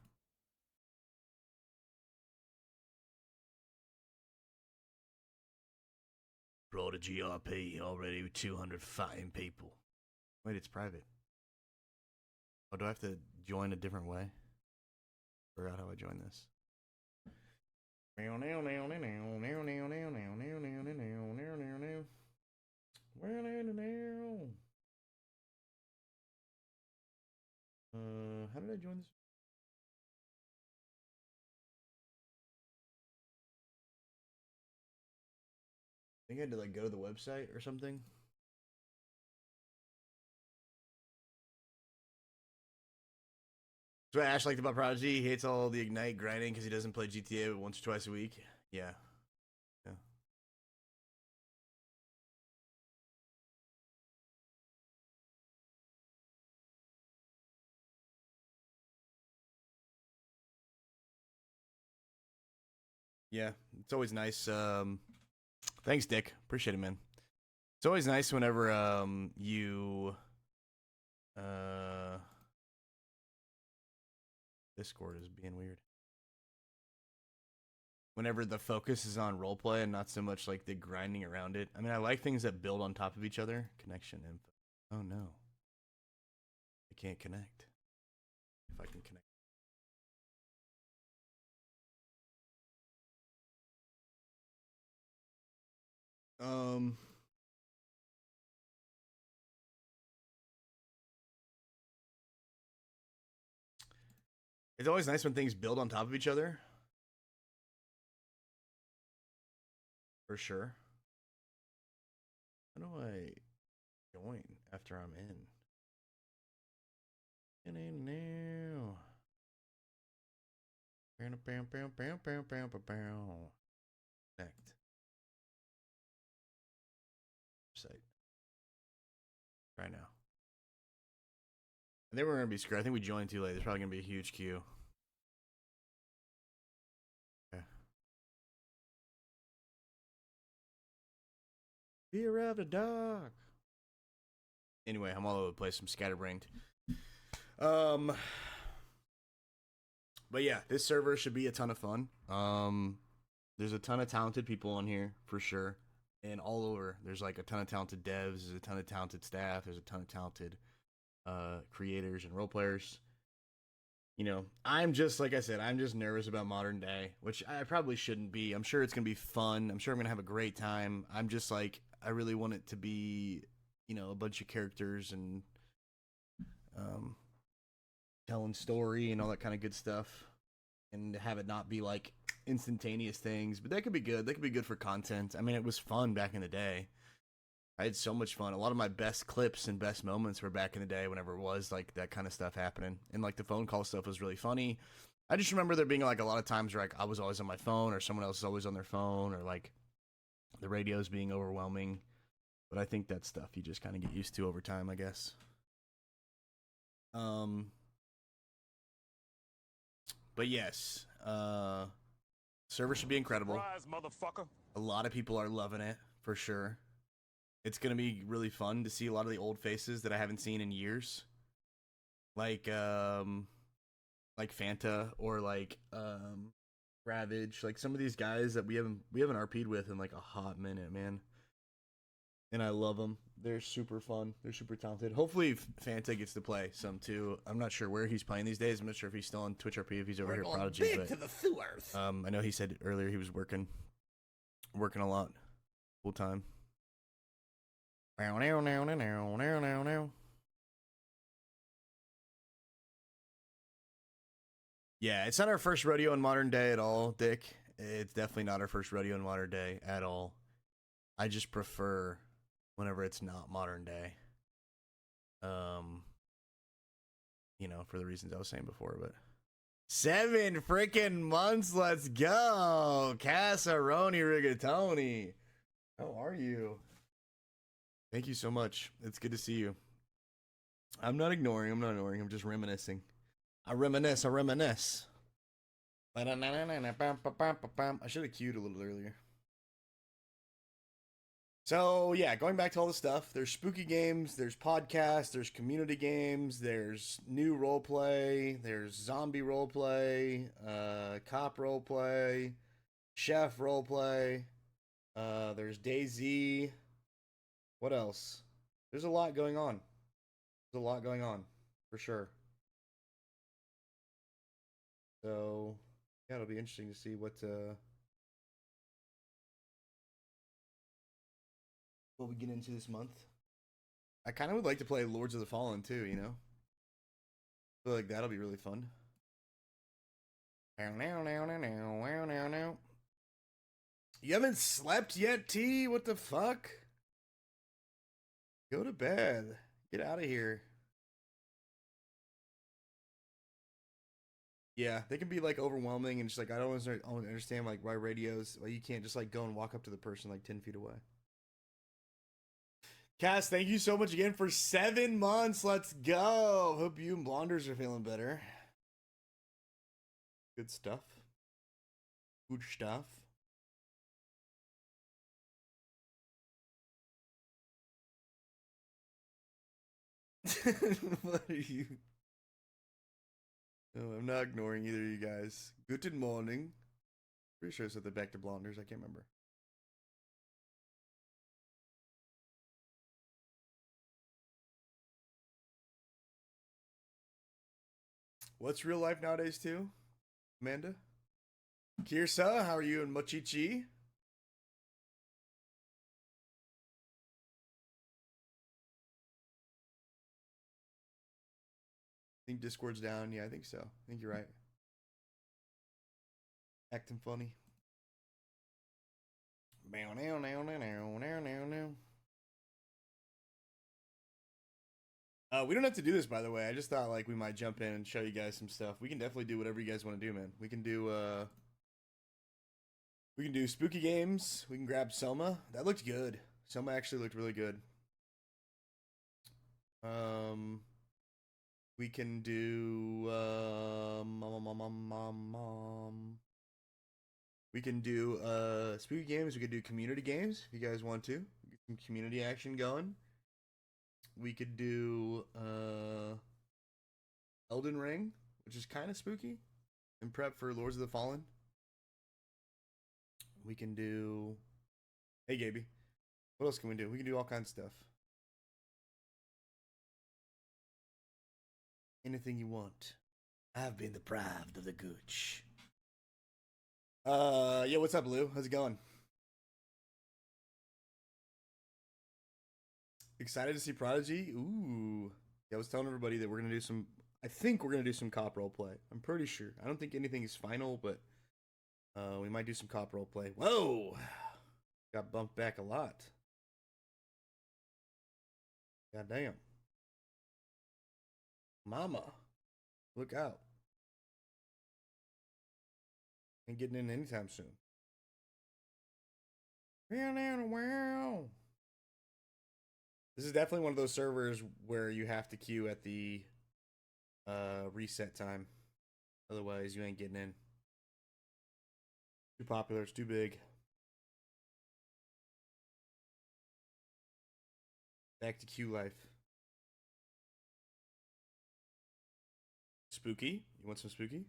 ProdigyRP already with 200 fighting people. Wait, it's private. Oh, do I have to join a different way? Forgot how I join this. How did I join this? think I had to like go to the website or something. That's what Ash liked about Prodigy. He hates all the Ignite grinding because he doesn't play GTA but once or twice a week. Yeah. Yeah. Yeah, it's always nice. Thanks, Dick. Appreciate it, man. It's always nice whenever you Discord is being weird. Whenever the focus is on roleplay and not so much like the grinding around it. I mean, I like things that build on top of each other. Connection info. Oh no. I can't connect. If I can connect. It's always nice when things build on top of each other. For sure. How do I join after I'm in? Now. Connect. Site. Right now. I think we're gonna be screwed. I think we joined too late. There's probably gonna be a huge queue. Okay. Fear of the dark. Anyway, I'm all over the place. I'm scatterbrained. But yeah, this server should be a ton of fun. There's a ton of talented people on here for sure, and all over. There's like a ton of talented devs. There's a ton of talented staff. There's a ton of talented creators and role players. You know, I'm just, like I said, I'm just nervous about modern day, which I probably shouldn't be. I'm sure it's gonna be fun. I'm sure I'm gonna have a great time. I'm just like, I really want it to be, you know, a bunch of characters and telling story and all that kind of good stuff, and have it not be like instantaneous things. But that could be good. That could be good for content. I mean, it was fun back in the day. I had so much fun. A lot of my best clips and best moments were back in the day whenever it was like that kind of stuff happening. And like the phone call stuff was really funny. I just remember there being like a lot of times where like I was always on my phone or someone else is always on their phone, or like the radios being overwhelming. But I think that stuff you just kind of get used to over time, I guess. But yes, server should be incredible. Surprise, motherfucker. A lot of people are loving it for sure. It's gonna be really fun to see a lot of the old faces that I haven't seen in years, like Fanta or like Ravage, like some of these guys that we haven't RP'd with in like a hot minute, man. And I love them. They're super fun. They're super talented. Hopefully Fanta gets to play some too. I'm not sure where he's playing these days. I'm not sure if he's still on Twitch RP, if he's over here at Prodigy. Big But, to the sewers. I know he said earlier he was working a lot, full time. Yeah, it's not our first rodeo in modern day at all, Dick. It's definitely not our first rodeo in modern day at all. I just prefer whenever it's not modern day. You know, for the reasons I was saying before, but 7 freaking months, let's go. Casaroni Rigatoni. How are you? Thank you so much. It's good to see you. I'm not ignoring. I'm just reminiscing. I reminisce. I should have queued a little earlier. So, yeah, going back to all the stuff, there's spooky games, there's podcasts, there's community games, there's new roleplay, there's zombie roleplay, cop roleplay, chef roleplay, there's DayZ. What else? There's a lot going on. For sure. So, yeah, it'll be interesting to see what we get into this month. I kind of would like to play Lords of the Fallen too, you know? I feel like that'll be really fun. You haven't slept yet, T? What the fuck? Go to bed. Get out of here. Yeah, they can be like overwhelming and just like I don't understand like why radios, why you can't just like go and walk up to the person like 10 feet away. Cass, thank you so much again for 7 months. Let's go. Hope you and Blonders are feeling better. Good stuff. Good stuff. What are you? No, I'm not ignoring either of you guys. Guten morning. Pretty sure I said that back to Blonders. I can't remember. What's real life nowadays too? Amanda? Kirsa, how are you and Mochichi? I think Discord's down. Yeah, I think so. I think you're right. Acting funny. We don't have to do this, by the way. I just thought like we might jump in and show you guys some stuff. We can definitely do whatever you guys want to do, man. We can do spooky games. We can grab Soma. That looked good. Soma actually looked really good. We can do we can do spooky games. We could do community games if you guys want to. Get some community action going. We could do Elden Ring, which is kind of spooky, and prep for Lords of the Fallen. We can do Hey Gaby. What else can we do? We can do all kinds of stuff. Anything you want. I've been deprived of the Gooch. Yeah, what's up, Lou? How's it going? Excited to see Prodigy? Ooh. Yeah, I was telling everybody that we're gonna do some. I think we're gonna do some cop roleplay. I'm pretty sure. I don't think anything is final, but we might do some cop roleplay. Whoa! Got bumped back a lot. God damn. Mama. Look out. Ain't getting in anytime soon. This is definitely one of those servers where you have to queue at the reset time. Otherwise, you ain't getting in. Too popular. It's too big. Back to queue life. Spooky? You want some spooky?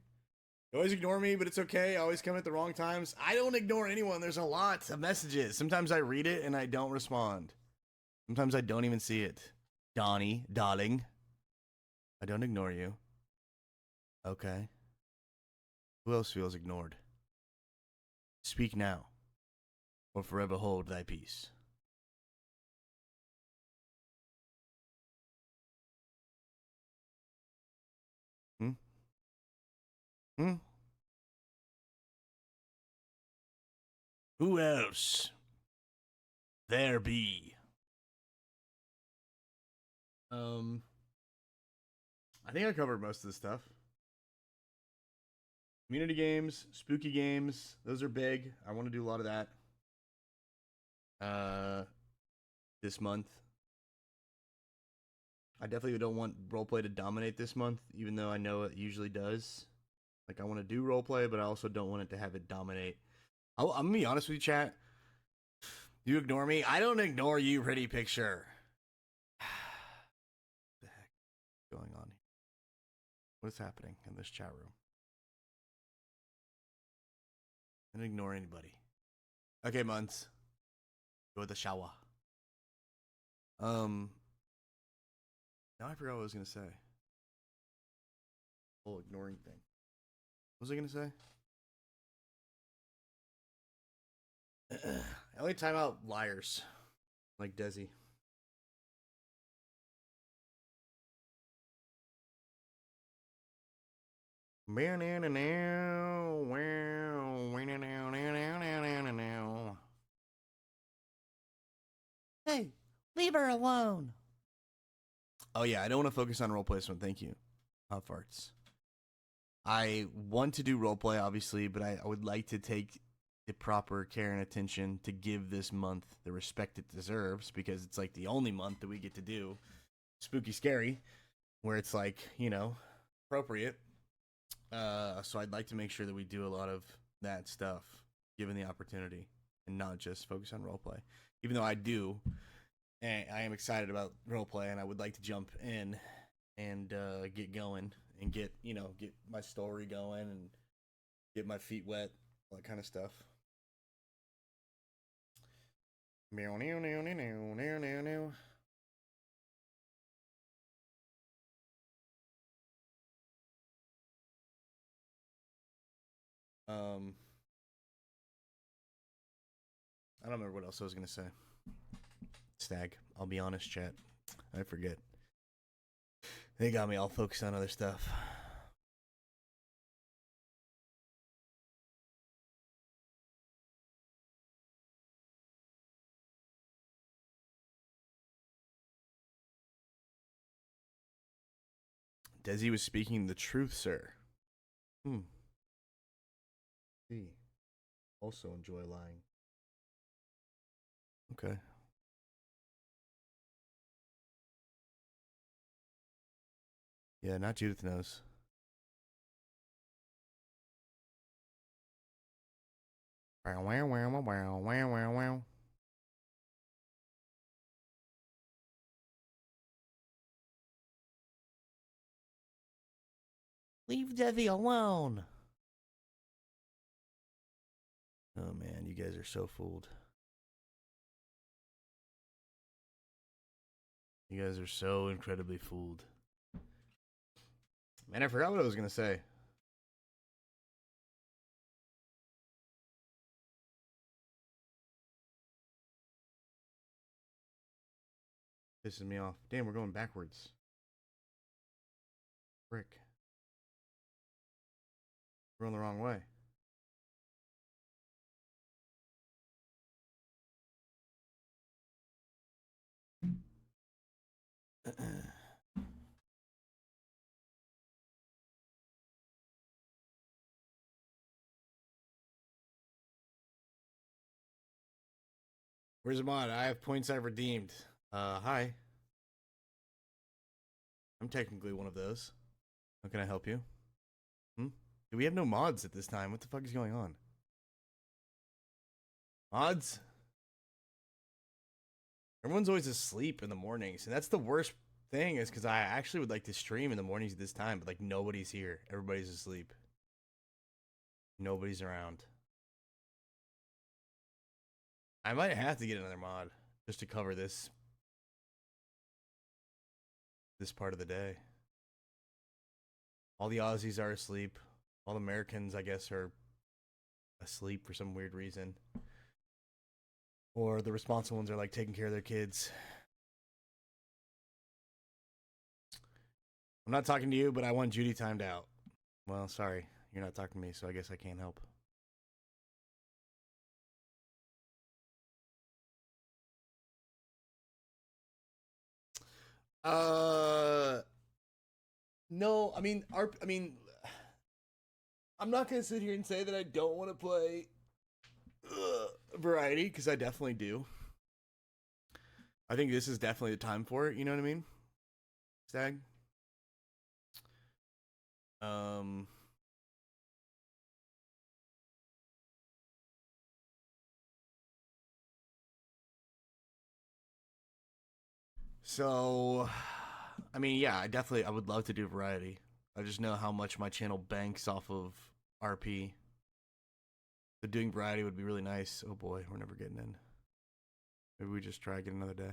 You always ignore me, but it's okay. I always come at the wrong times. I don't ignore anyone. There's a lot of messages. Sometimes I read it and I don't respond. Sometimes I don't even see it. Donnie, darling. I don't ignore you. Okay. Who else feels ignored? Speak now, or forever hold thy peace. Who else? There be. I think I covered most of the stuff. Community games, spooky games, those are big. I want to do a lot of that. This month. I definitely don't want roleplay to dominate this month, even though I know it usually does. Like, I want to do roleplay, but I also don't want it to have it dominate. I'm gonna be honest with you, chat. You ignore me? I don't ignore you, pretty picture. What the heck is going on here? What is happening in this chat room? I don't ignore anybody. Okay, Muns. Go with the shower. Now I forgot what I was gonna say. Whole ignoring thing. What was I gonna say? I only time out liars. Like Desi. Leave her alone. Oh yeah, I don't want to focus on role placement. Thank you. Hot farts. I want to do roleplay, obviously, but I would like to take the proper care and attention to give this month the respect it deserves, because it's like the only month that we get to do spooky scary, where it's like, you know, appropriate. So I'd like to make sure that we do a lot of that stuff, given the opportunity, and not just focus on roleplay. Even though I do, and I am excited about roleplay, and I would like to jump in and get going and get my story going and get my feet wet, all that kind of stuff. I don't remember what else I was gonna say. Stag. I'll be honest, chat. I forget. They got me all focused on other stuff. Desi was speaking the truth, sir. See. Also enjoy lying. Okay. Yeah, not Judith knows. Wow, wow, wow, wow, wow, wow, wow. Leave Desi alone. Oh man, you guys are so fooled. You guys are so incredibly fooled. Man, I forgot what I was gonna say. Pisses me off. Damn, we're going backwards. Frick. We're going the wrong way. Where's the mod? I have points I've redeemed. Hi. I'm technically one of those. How can I help you? We have no mods at this time. What the fuck is going on? Mods? Everyone's always asleep in the mornings, and that's the worst thing, is because I actually would like to stream in the mornings at this time, but like nobody's here. Everybody's asleep. Nobody's around. I might have to get another mod just to cover this part of the day. All the Aussies are asleep. All the Americans, I guess, are asleep for some weird reason. Or the responsible ones are like taking care of their kids. I'm not talking to you, but I want Judy timed out. Well, sorry. You're not talking to me, so I guess I can't help. No, I mean, I'm not gonna sit here and say that I don't want to play variety, because I definitely do. I think this is definitely the time for it. You know what I mean, Stag? So, I mean, yeah, I would love to do variety. I just know how much my channel banks off of RP. So doing variety would be really nice. Oh boy, we're never getting in. Maybe we just try again another day.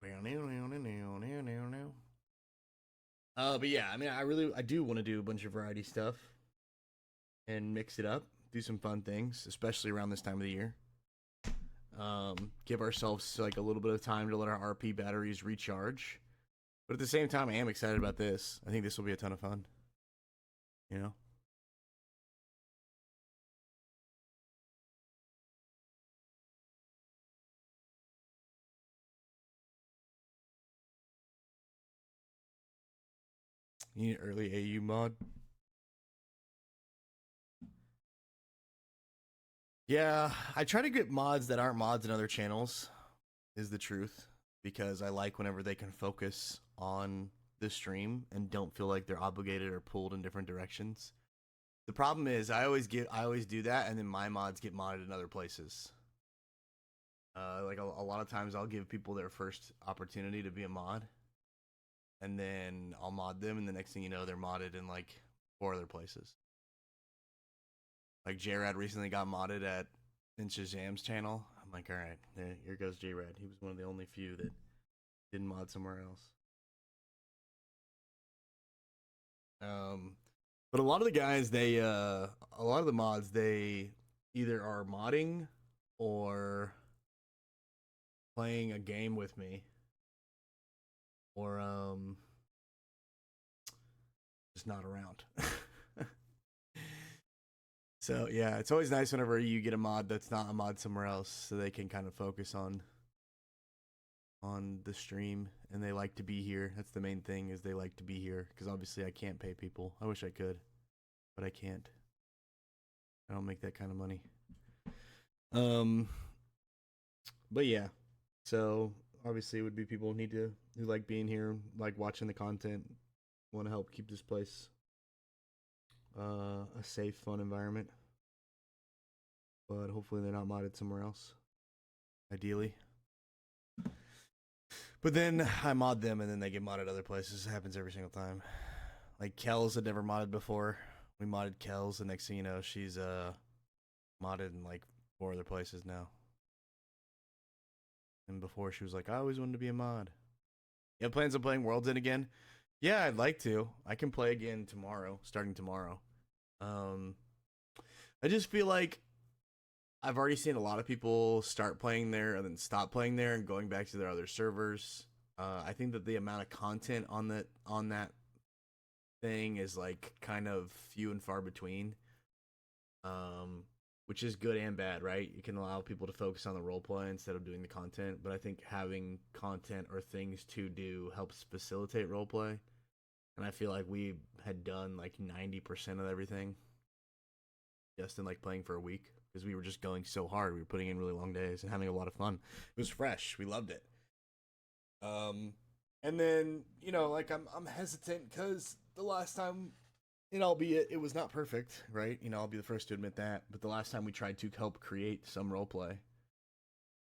But yeah, I mean, I do want to do a bunch of variety stuff and mix it up, do some fun things, especially around this time of the year. Give ourselves like a little bit of time to let our RP batteries recharge. But at the same time, I am excited about this. I think this will be a ton of fun. You know? You need early AU mod. Yeah, I try to get mods that aren't mods in other channels, is the truth, because I like whenever they can focus on the stream and don't feel like they're obligated or pulled in different directions. The problem is I always do that, and then my mods get modded in other places. Like a lot of times I'll give people their first opportunity to be a mod, and then I'll mod them, and the next thing you know, they're modded in like 4 other places. Like J-Rad recently got modded in Shazam's channel. I'm like, all right, here goes J-Rad. He was one of the only few that didn't mod somewhere else. But a lot of the guys, a lot of the mods, they either are modding or playing a game with me, or just not around. So yeah, it's always nice whenever you get a mod that's not a mod somewhere else, so they can kind of focus on the stream, and they like to be here. That's the main thing, is they like to be here, because obviously I can't pay people. I wish I could, but I can't. I don't make that kind of money. But yeah, so obviously it would be people who like being here, like watching the content, want to help keep this place a safe, fun environment. But hopefully they're not modded somewhere else, ideally. But then I mod them, and then they get modded other places. It happens every single time. Like Kells had never modded before. We modded Kells, the next thing you know, she's modded in like 4 other places now. And before she was like, I always wanted to be a mod. You have plans on playing World's End again? Yeah, I'd like to. I can play again tomorrow, starting tomorrow. I just feel like I've already seen a lot of people start playing there and then stop playing there and going back to their other servers. I think that the amount of content on that thing is like kind of few and far between, which is good and bad, right? You can allow people to focus on the roleplay instead of doing the content, but I think having content or things to do helps facilitate roleplay. And I feel like we had done like 90% of everything just in like playing for a week, because we were just going so hard. We were putting in really long days and having a lot of fun. It was fresh. We loved it. And then, you know, like I'm hesitant because the last time, and albeit it was not perfect, right? You know, I'll be the first to admit that. But the last time we tried to help create some roleplay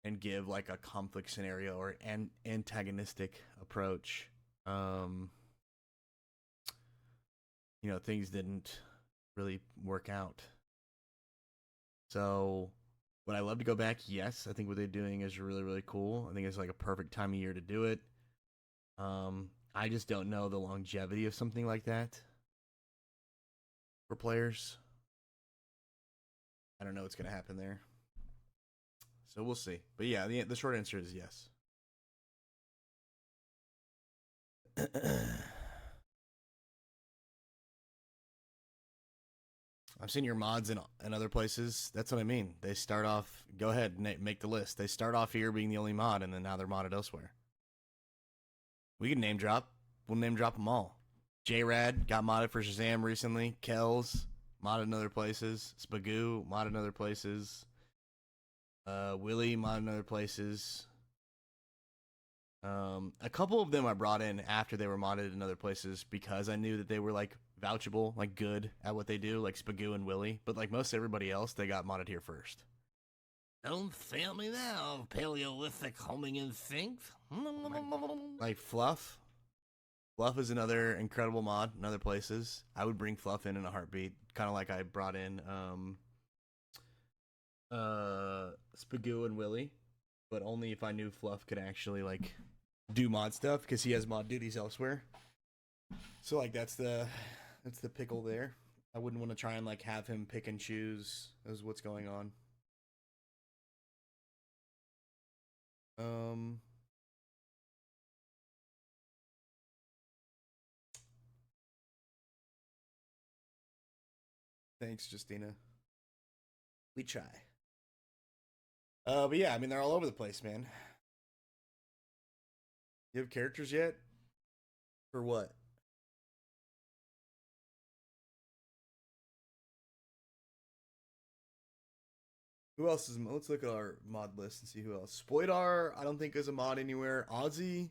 and give like a conflict scenario or an antagonistic approach, you know, things didn't really work out. So would I love to go back? Yes. I think what they're doing is really, really cool. I think it's like a perfect time of year to do it. I just don't know the longevity of something like that for players. I don't know what's going to happen there. So we'll see. But yeah, the short answer is yes. I've seen your mods in other places. That's what I mean. They start off, go ahead, make the list. They start off here being the only mod, and then now they're modded elsewhere. We can name drop. We'll name drop them all. J-Rad got modded for Shazam recently. Kells, modded in other places. Spagoo, modded in other places. Willie, modded in other places. A couple of them I brought in after they were modded in other places because I knew that they were like vouchable, like good at what they do, like Spagoo and Willie. But like most everybody else, they got modded here first. Don't fail me now, Paleolithic homing instinct. Like Fluff. Fluff is another incredible mod in other places. I would bring Fluff in a heartbeat, kind of like I brought in Spagoo and Willie, but only if I knew Fluff could actually like do mod stuff, because he has mod duties elsewhere. So like that's the pickle there. I wouldn't want to try and like have him pick and choose as what's going on. Thanks, Justina. We try. But yeah, I mean, they're all over the place, man. You have characters yet? For what? Who else is? Let's look at our mod list and see who else. Spoidar, I don't think is a mod anywhere. Ozzy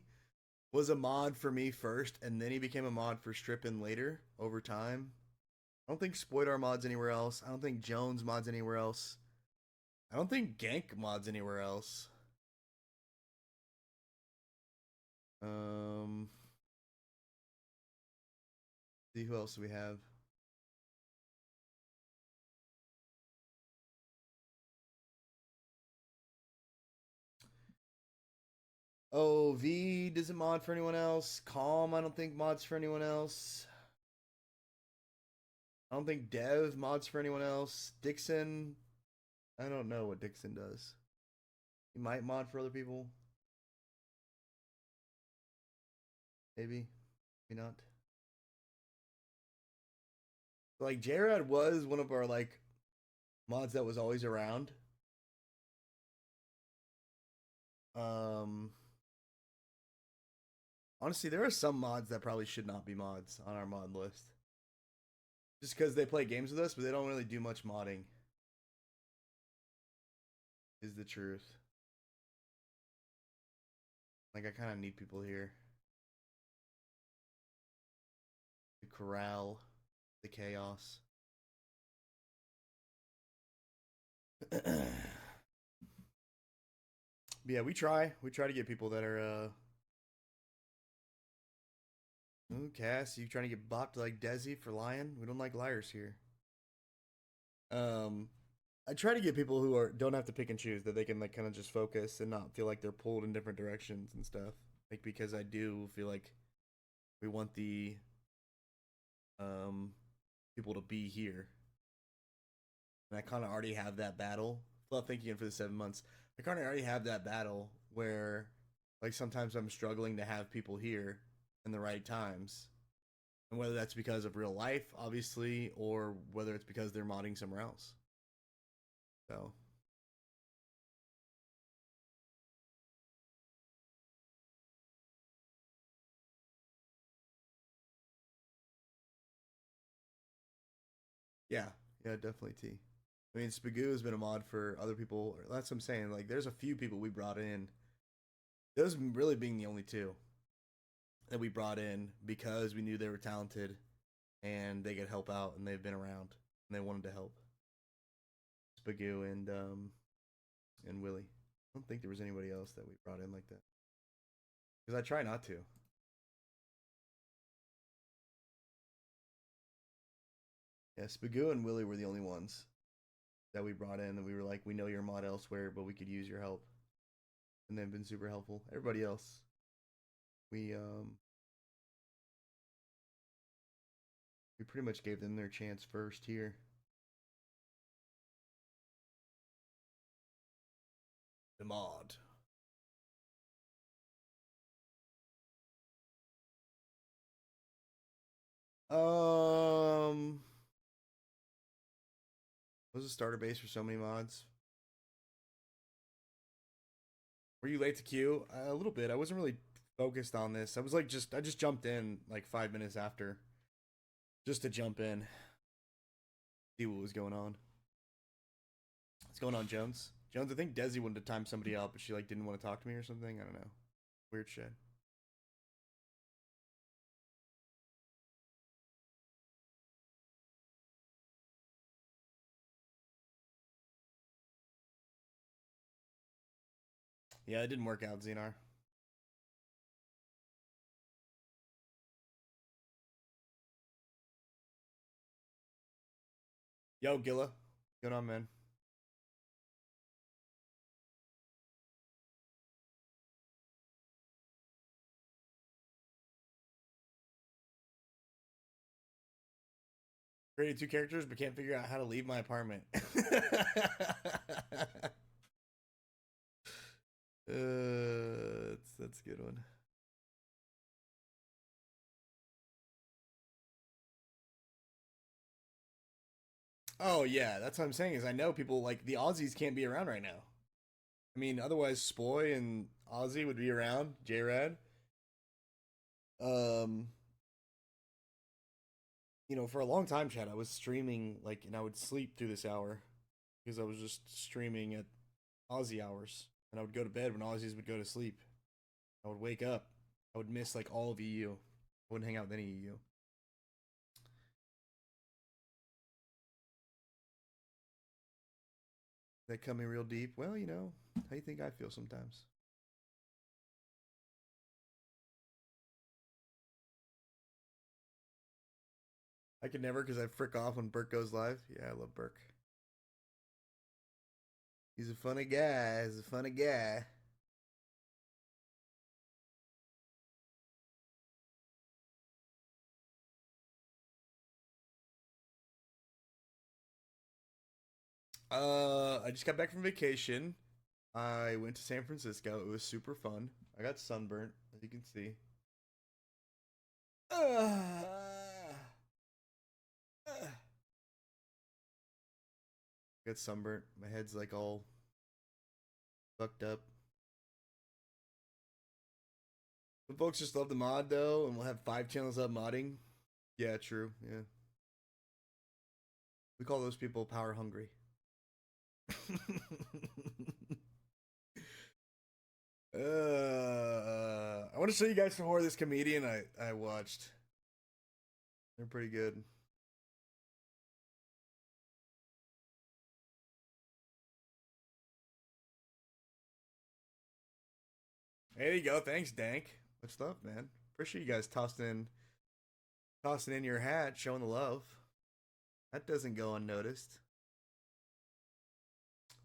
was a mod for me first, and then he became a mod for Strippin later over time. I don't think Spoidar mods anywhere else. I don't think Jones mods anywhere else. I don't think Gank mods anywhere else. See who else do we have? Oh, V doesn't mod for anyone else. Calm, I don't think mods for anyone else. I don't think Dev mods for anyone else. Dixon, I don't know what Dixon does. He might mod for other people. Maybe, maybe not. Like Jared was one of our like mods that was always around. Honestly, there are some mods that probably should not be mods on our mod list. Just because they play games with us, but they don't really do much modding. Is the truth. Like, I kind of need people here. To corral the chaos. Yeah, we try. We try to get people that are, Oh, Cass, you trying to get bopped like Desi for lying? We don't like liars here. I try to get people who don't have to pick and choose, that they can like kind of just focus and not feel like they're pulled in different directions and stuff. Like, because I do feel like we want the people to be here. And I kind of already have that battle. Well, thank you again for the 7 months. I kind of already have that battle where like sometimes I'm struggling to have people here in the right times. And whether that's because of real life, obviously, or whether it's because they're modding somewhere else. So. Yeah, definitely T. I mean, Spagoo has been a mod for other people. That's what I'm saying. Like, there's a few people we brought in. Those really being the only two that we brought in because we knew they were talented and they could help out, and they've been around and they wanted to help. Spagoo and Willie. I don't think there was anybody else that we brought in like that. Because I try not to. Yeah, Spagoo and Willie were the only ones that we brought in that we were like, we know you're a mod elsewhere, but we could use your help. And they've been super helpful. Everybody else, we pretty much gave them their chance first here. The mod. Was a starter base for so many mods. Were you late to queue? A little bit. I wasn't really focused on this. I was like, I just jumped in like 5 minutes after, just to jump in, see what was going on. What's going on, Jones? Jones, I think Desi wanted to time somebody up, but she like didn't want to talk to me or something. I don't know. Weird shit. Yeah, it didn't work out, Xenar. Yo, Gilla. What's going on, man? Created 2 characters, but can't figure out how to leave my apartment. That's a good one. Oh yeah, that's what I'm saying. Is I know people like the Aussies can't be around right now. I mean, otherwise Spoy and Aussie would be around. J-Rad. You know, for a long time, Chad, I was streaming like, and I would sleep through this hour because I was just streaming at Aussie hours, and I would go to bed when Aussies would go to sleep. I would wake up. I would miss like all of EU. I wouldn't hang out with any EU. That coming real deep. Well, you know, how do you think I feel sometimes? I could never because I frick off when Burke goes live. Yeah, I love Burke. He's a funny guy. He's a funny guy. I just got back from vacation. I went to San Francisco. It was super fun. I got sunburnt, as you can see. Got sunburnt. My head's like all fucked up. Some folks just love the mod though, and we'll have 5 channels up modding. Yeah, true. Yeah. We call those people power hungry. I want to show you guys some more of this comedian I watched. They're pretty good. There you go. Thanks, Dank. Much love, man. Appreciate you guys tossing in your hat, showing the love. That doesn't go unnoticed.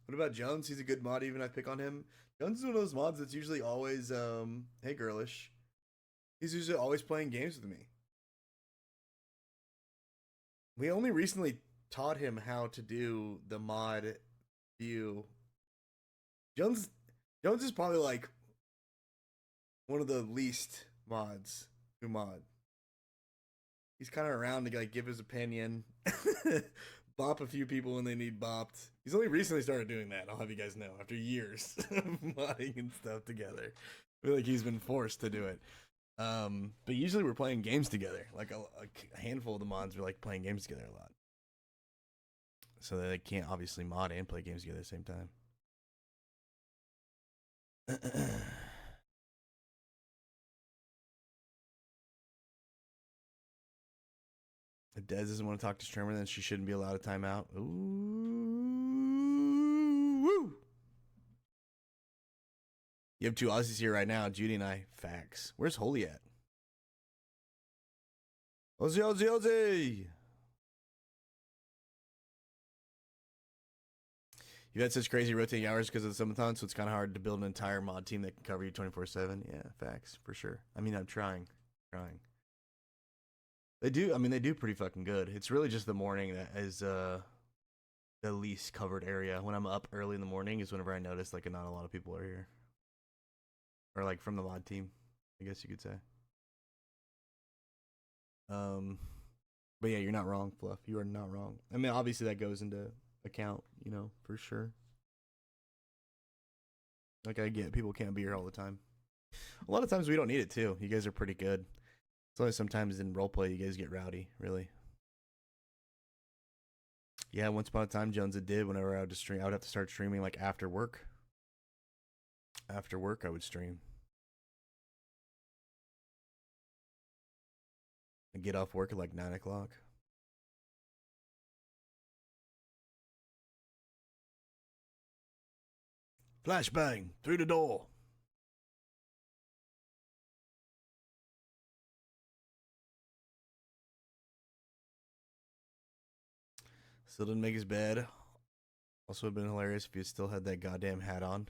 What about Jones? He's a good mod, even I pick on him. Jones is one of those mods that's usually always, hey girlish. He's usually always playing games with me. We only recently taught him how to do the mod view. Jones is probably like one of the least mods who mod. He's kind of around to like give his opinion, bop a few people when they need bopped. He's only recently started doing that. I'll have you guys know after years of modding and stuff together. I feel like he's been forced to do it. But usually we're playing games together. Like a handful of the mods are like playing games together a lot, so they can't obviously mod and play games together at the same time. If Dez doesn't want to talk to Sherman, then she shouldn't be allowed a timeout. Ooh, woo. You have 2 Aussies here right now, Judy and I. Facts. Where's Holy at? Ozzy! You've had such crazy rotating hours because of the subathon, so it's kind of hard to build an entire mod team that can cover you 24/7. Yeah, facts, for sure. I mean, I'm trying. They do pretty fucking good. It's really just the morning that is the least covered area. When I'm up early in the morning is whenever I notice like not a lot of people are here. Or like from the mod team, I guess you could say. But yeah, you're not wrong, Fluff. You are not wrong. I mean, obviously that goes into account, you know, for sure. Like I get people can't be here all the time. A lot of times we don't need it too. You guys are pretty good. It's only sometimes in roleplay you guys get rowdy, really. Yeah, once upon a time, Jones, it did. Whenever I would stream, I would have to start streaming like after work. After work, I would stream. And get off work at like 9 o'clock. Flashbang through the door. Still didn't make his bed. Also would have been hilarious if he still had that goddamn hat on.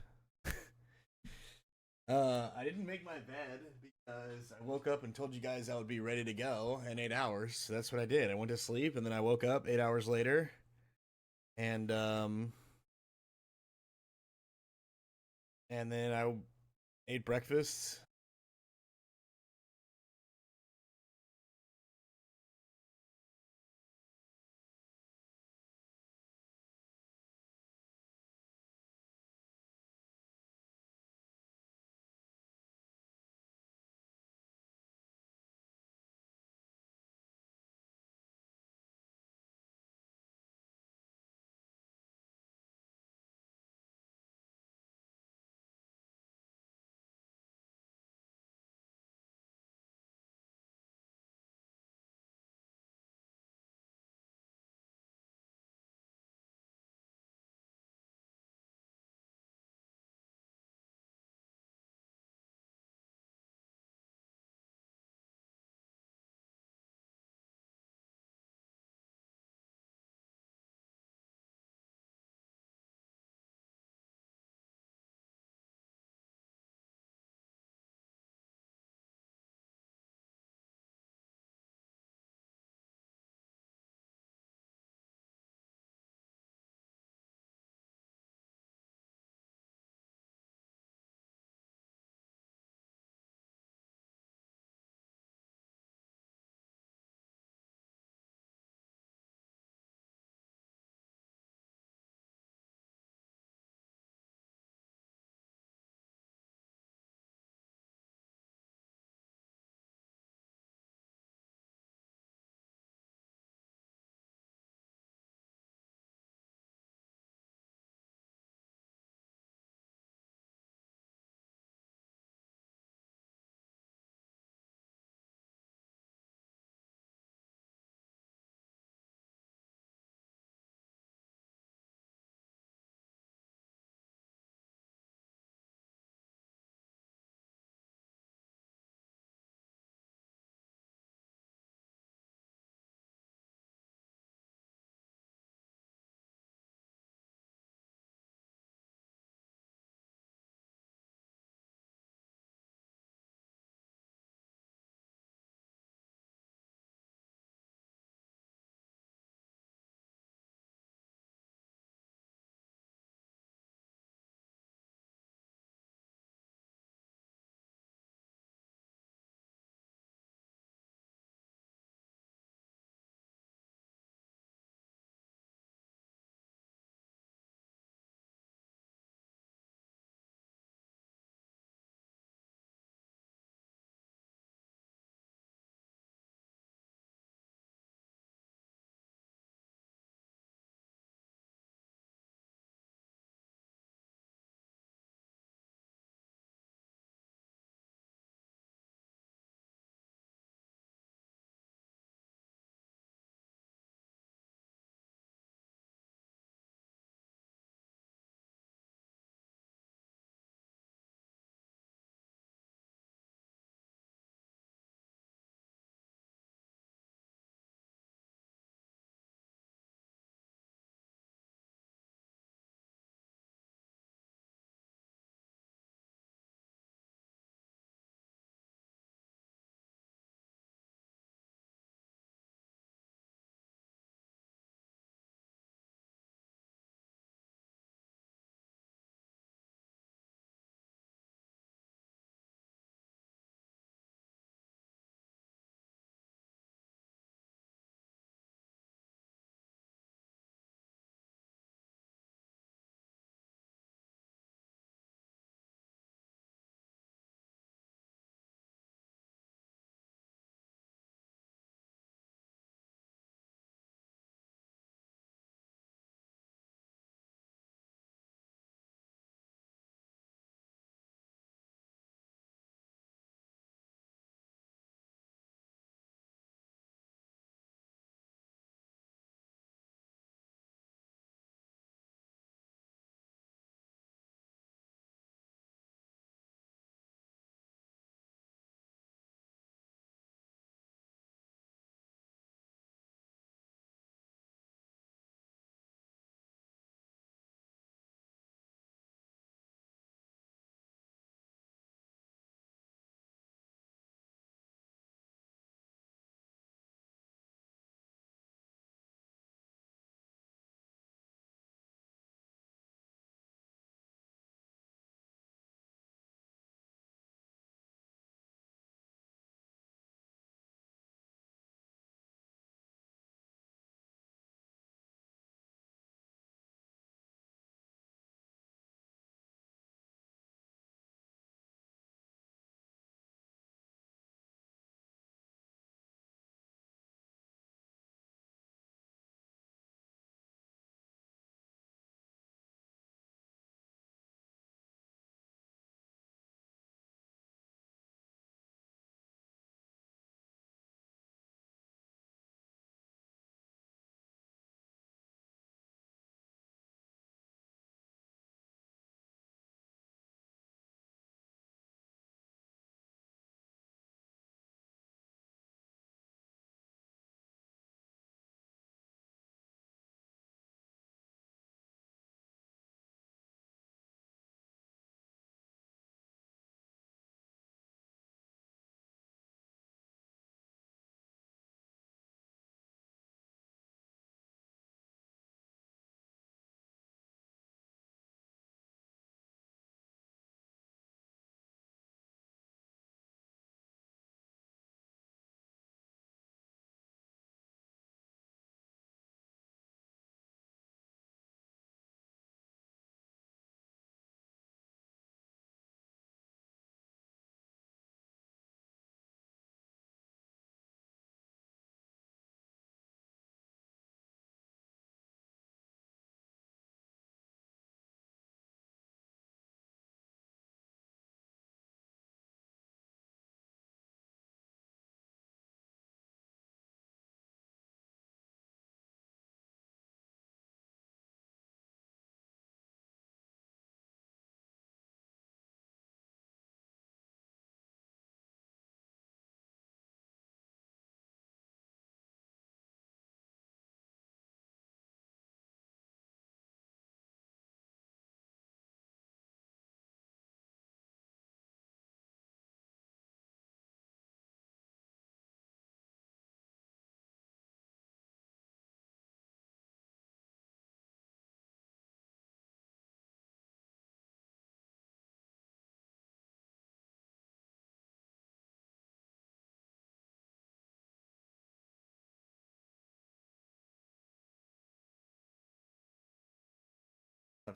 I didn't make my bed because I woke up and told you guys I would be ready to go in 8 hours. So that's what I did. I went to sleep and then I woke up 8 hours later. And then I ate breakfast.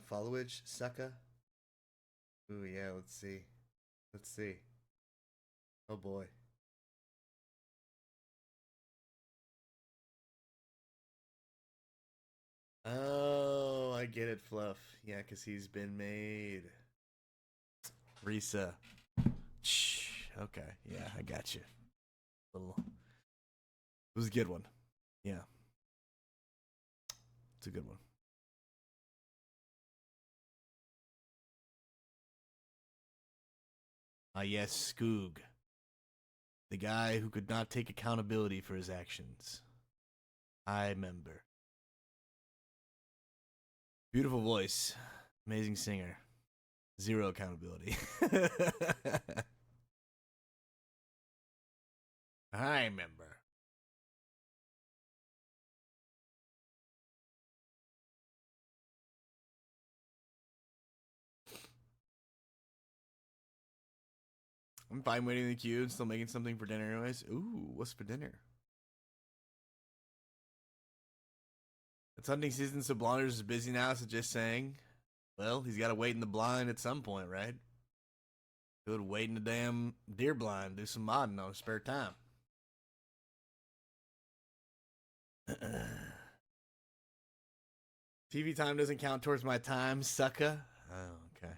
followage, sucker? Ooh, yeah, let's see. Let's see. Oh boy. Oh, I get it, Fluff. Yeah, because he's been made. Risa. Okay, yeah, I got you. Little. It was a good one. Yeah. It's a good one. Ah, yes, Skoog. The guy who could not take accountability for his actions. I remember. Beautiful voice. Amazing singer. Zero accountability. I remember. I'm fine waiting in the queue and still making something for dinner anyways. Ooh, what's for dinner? It's hunting season, so Blonders is busy now, so just saying. Well, he's got to wait in the blind at some point, right? Could wait in the damn deer blind, do some modding on his spare time. TV time doesn't count towards my time, sucker. Oh, okay.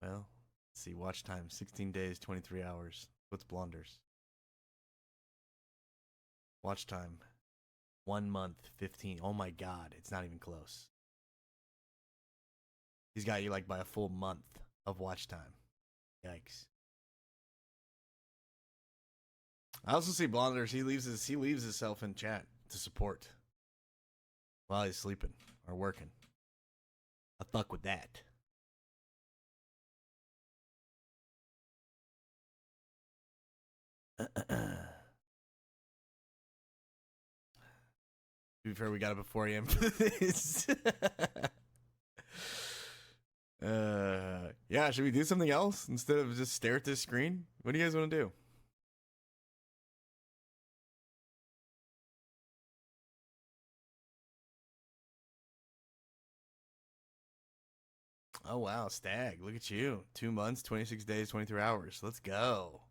Well, let's see. Watch time 16 days, 23 hours. What's Blonders? Watch time 1 month, 15. Oh my god, it's not even close. He's got you like by a full month of watch time. Yikes. I also see Blonders. He leaves himself in chat to support while he's sleeping or working. I fuck with that. To be fair, we got up at 4 a.m. for this. Yeah, should we do something else instead of just stare at this screen? What do you guys want to do? Oh wow, Stag, look at you. 2 months, 26 days, 23 hours. Let's go.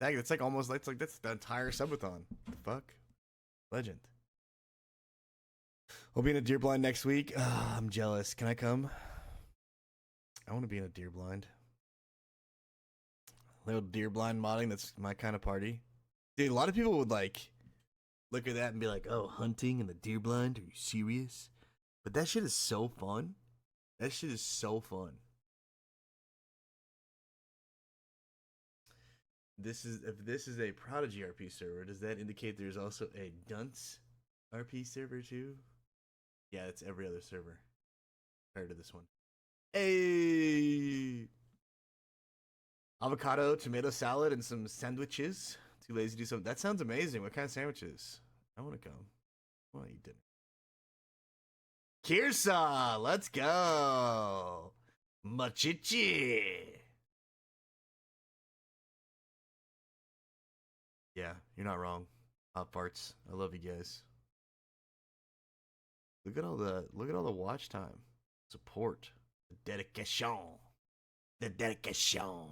Stag, that's like almost that's the entire subathon. The fuck? Legend. We'll be in a deer blind next week. I'm jealous. Can I come? I want to be in a deer blind. Little deer blind modding, that's my kind of party. Dude, a lot of people would like look at that and be like, oh, hunting in the deer blind? Are you serious? But that shit is so fun. That shit is so fun. If this is a ProdigyRP server, does that indicate there's also a Dunce RP server too? Yeah, it's every other server prior to this one. Hey! Avocado, tomato salad, and some sandwiches. Too lazy to do something. That sounds amazing. What kind of sandwiches? I want to come. I want to eat dinner. Kirsa, let's go. Machichi. Yeah, you're not wrong. Hot farts. I love you guys. Look at all the watch time, support, the dedication, the dedication.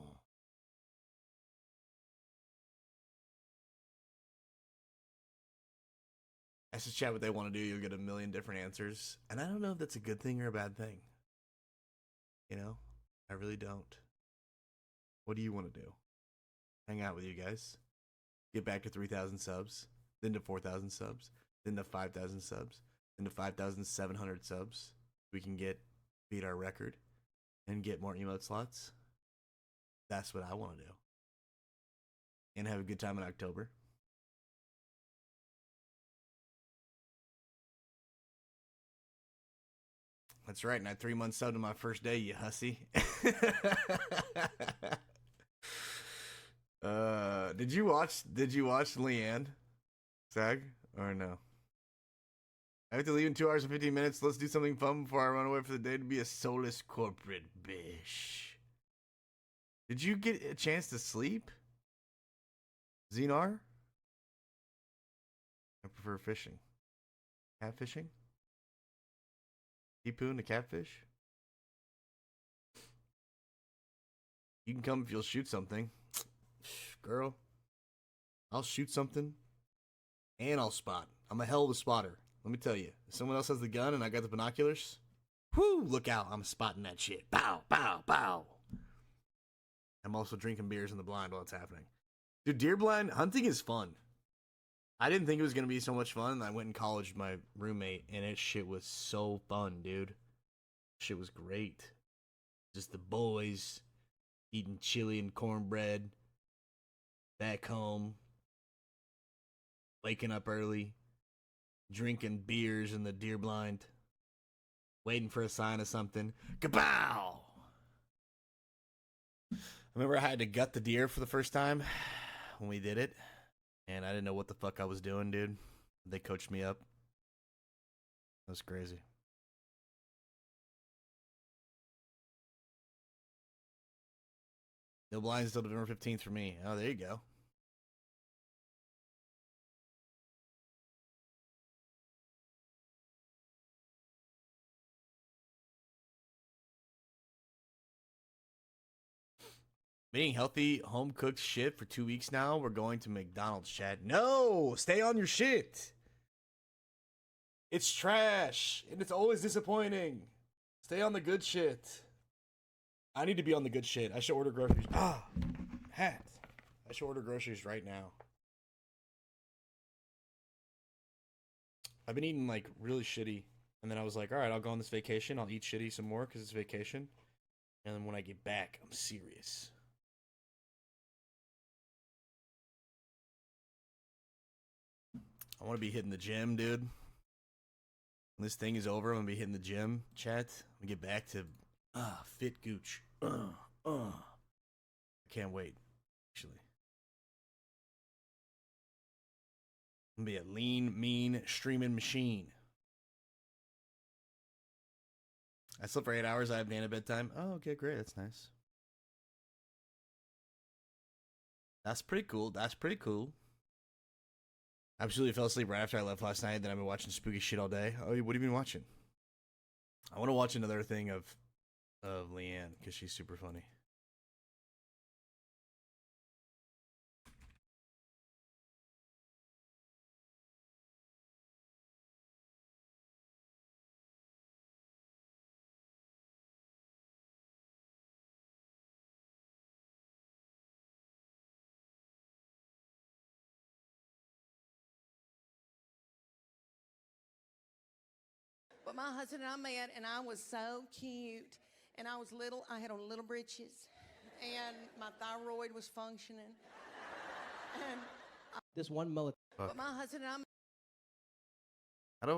Ask the chat what they want to do. You'll get a million different answers, and I don't know if that's a good thing or a bad thing. You know, I really don't. What do you want to do? Hang out with you guys. Get back to 3,000 subs, then to 4,000 subs, then to 5,000 subs, then to 5,700 subs. We can beat our record and get more emote slots. That's what I want to do. And have a good time in October. That's right, and I 3 months sub to my first day, you hussy. Did you watch Leanne? Sag? Or no? I have to leave in 2 hours and 15 minutes. Let's do something fun before I run away for the day to be a soulless corporate bish. Did you get a chance to sleep? Xenar? I prefer fishing. Cat fishing? Teepoon the catfish? You can come if you'll shoot something. Girl, I'll shoot something and I'll spot. I'm a hell of a spotter. Let me tell you. If someone else has the gun and I got the binoculars, whoo, look out. I'm spotting that shit. Bow, bow, bow. I'm also drinking beers in the blind while it's happening. Dude, deer blind hunting is fun. I didn't think it was going to be so much fun. I went in college with my roommate, and it shit was so fun, dude. Shit was great. Just the boys eating chili and cornbread. Back home. Waking up early. Drinking beers in the deer blind. Waiting for a sign of something. Kabow! I remember I had to gut the deer for the first time when we did it. And I didn't know what the fuck I was doing, dude. They coached me up. That was crazy. No blinds until November 15th for me. Oh, there you go. Being healthy, home cooked shit for 2 weeks now. We're going to McDonald's, chat. No, stay on your shit. It's trash, and it's always disappointing. Stay on the good shit. I need to be on the good shit. I should order groceries. Hat. I should order groceries right now. I've been eating like really shitty, and then I was like, all right, I'll go on this vacation. I'll eat shitty some more because it's vacation. And then when I get back, I'm serious. I want to be hitting the gym, dude. When this thing is over, I'm going to be hitting the gym, chat. I'm going to get back to fit Gooch. I can't wait, actually. I'm going to be a lean, mean, streaming machine. I slept for 8 hours. I have Nana bedtime. Oh, okay, great. That's nice. That's pretty cool. That's pretty cool. I absolutely fell asleep right after I left last night. Then I've been watching spooky shit all day. Oh, what have you been watching? I want to watch another thing of Leanne because she's super funny. But my husband and I met, and I was so cute. And I was little. I had on little britches. And my thyroid was functioning. And this one military. but my husband and I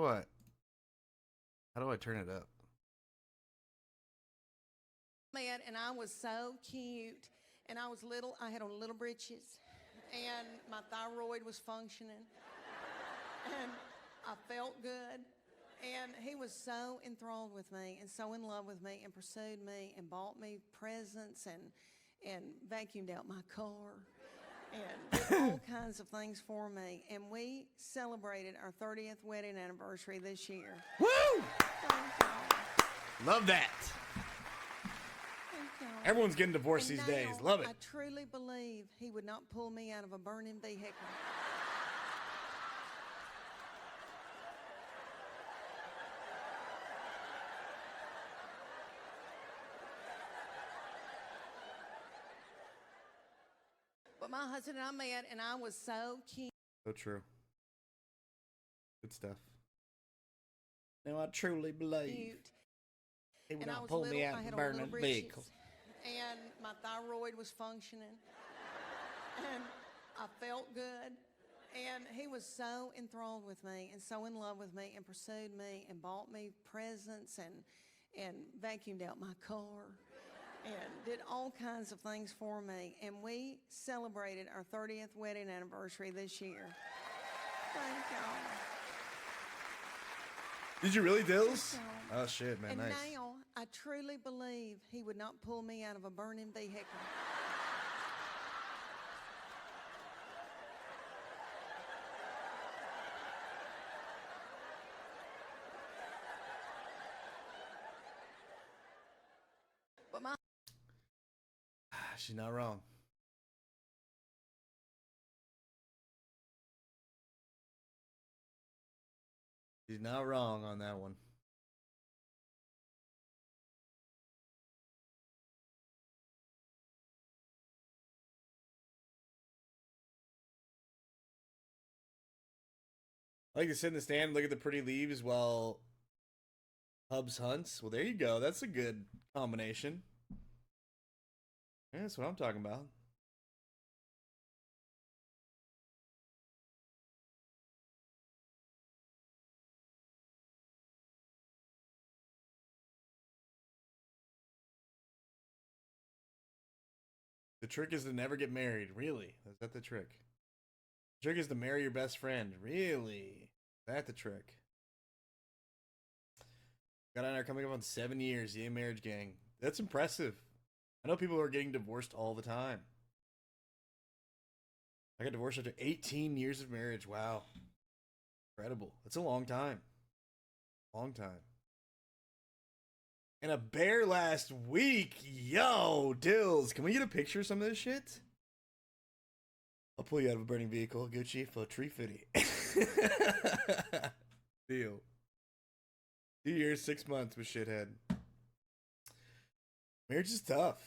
How do I turn it up? met, and I was so cute. And I was little. I had on little britches. And my thyroid was functioning. And I felt good. And he was so enthralled with me and so in love with me and pursued me and bought me presents and vacuumed out my car and did all kinds of things for me. And we celebrated our 30th wedding anniversary this year. Woo! Love that. Everyone's getting divorced And these now, days. Love it. I truly believe he would not pull me out of a burning vehicle. But my husband and I met, and I was so cute. So true. Good stuff. Now I truly believe he would And I not was pull little, me out I of had a on little burning britches, vehicle. and my thyroid was functioning, and I felt good. And he was so enthralled with me and so in love with me and pursued me and bought me presents and vacuumed out my car and did all kinds of things for me. And we celebrated our 30th wedding anniversary this year. Thank y'all. Did you really, Dills? Oh shit, man, And nice. now I truly believe he would not pull me out of a burning vehicle. She's not wrong. She's not wrong on that one. I like to sit in the stand and look at the pretty leaves while Hubs hunts. Well, there you go. That's a good combination. Yeah, that's what I'm talking about. The trick is to never get married. Really? Is that the trick? The trick is to marry your best friend. Really? Is that the trick? Got on our coming up on 7 years. Yeah, marriage gang. That's impressive. I know people who are getting divorced all the time. I got divorced after 18 years of marriage. Wow. Incredible. That's a long time. Long time. And a bear last week. Yo, Dills. Can we get a picture of some of this shit? I'll pull you out of a burning vehicle. Gucci for tree fitty. Deal. 2 years, 6 months with shithead. Marriage is tough.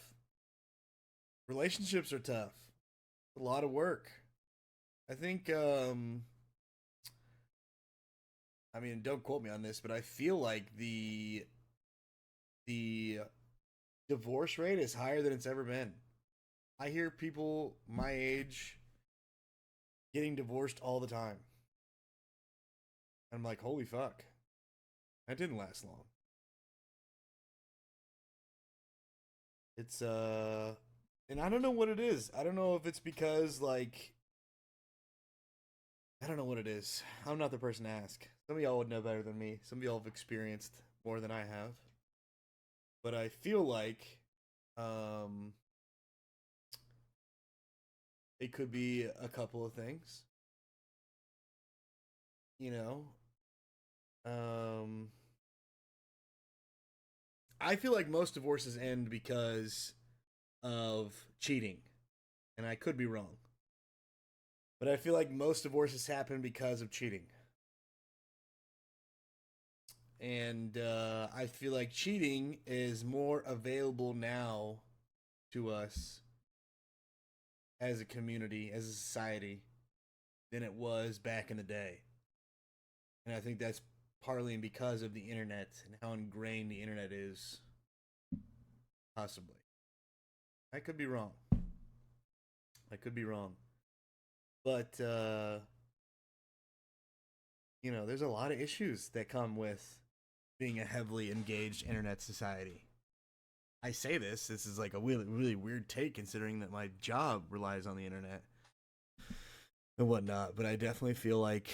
Relationships are tough. A lot of work. I think, I mean, don't quote me on this, but I feel like the divorce rate is higher than it's ever been. I hear people my age getting divorced all the time. I'm like, holy fuck. That didn't last long. It's, and I don't know what it is. I don't know if it's because, like, I don't know what it is. I'm not the person to ask. Some of y'all would know better than me. Some of y'all have experienced more than I have. But I feel like, it could be a couple of things. You know? I feel like most divorces end because of cheating. And I could be wrong. But I feel like most divorces happen because of cheating. And I feel like cheating is more available now to us as a community, as a society, than it was back in the day. And I think that's partly because of the internet and how ingrained the internet is. Possibly. I could be wrong. I could be wrong. But, you know, there's a lot of issues that come with being a heavily engaged internet society. I say this is like a really, really weird take considering that my job relies on the internet and whatnot, but I definitely feel like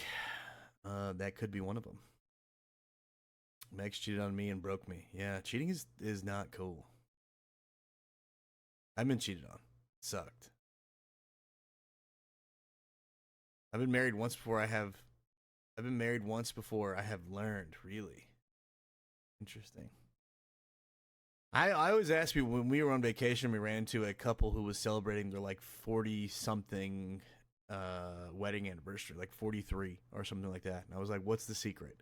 that could be one of them. Max cheated on me and broke me. Yeah, cheating is not cool. I've been cheated on. It sucked. I've been married once before I have learned, really. Interesting. I always ask people, when we were on vacation, we ran into a couple who was celebrating their like 40-something wedding anniversary, like 43 or something like that. And I was like, what's the secret?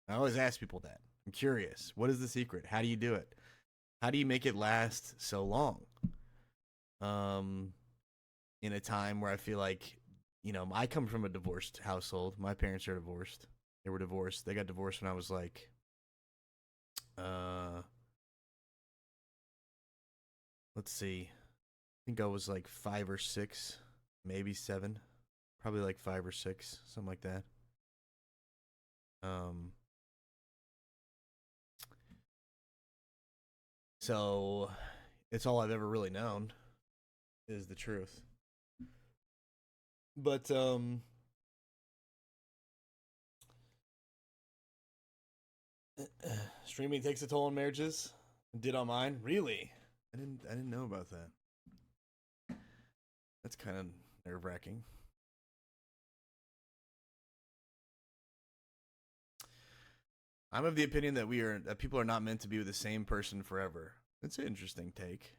I always ask people that. I'm curious. What is the secret? How do you do it? How do you make it last so long? In a time where I feel like, you know, I come from a divorced household. My parents are divorced. They were divorced. They got divorced when I was like, let's see. I think I was like 5 or 6, maybe 7. Probably like 5 or 6, something like that. So it's all I've ever really known is the truth. But streaming takes a toll on marriages. It did on mine. Really? I didn't know about that. That's kind of nerve-wracking. I'm of the opinion that people are not meant to be with the same person forever. That's an interesting take.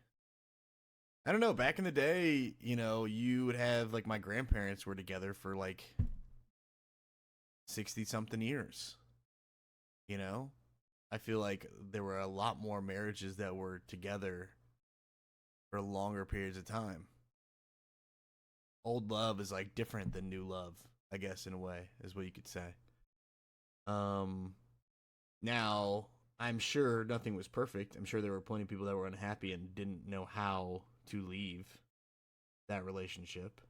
I don't know. Back in the day, you know, you would have like my grandparents were together for like 60 something years. You know, I feel like there were a lot more marriages that were together for longer periods of time. Old love is like different than new love, I guess, in a way, is what you could say. Now, I'm sure nothing was perfect. I'm sure there were plenty of people that were unhappy and didn't know how to leave that relationship.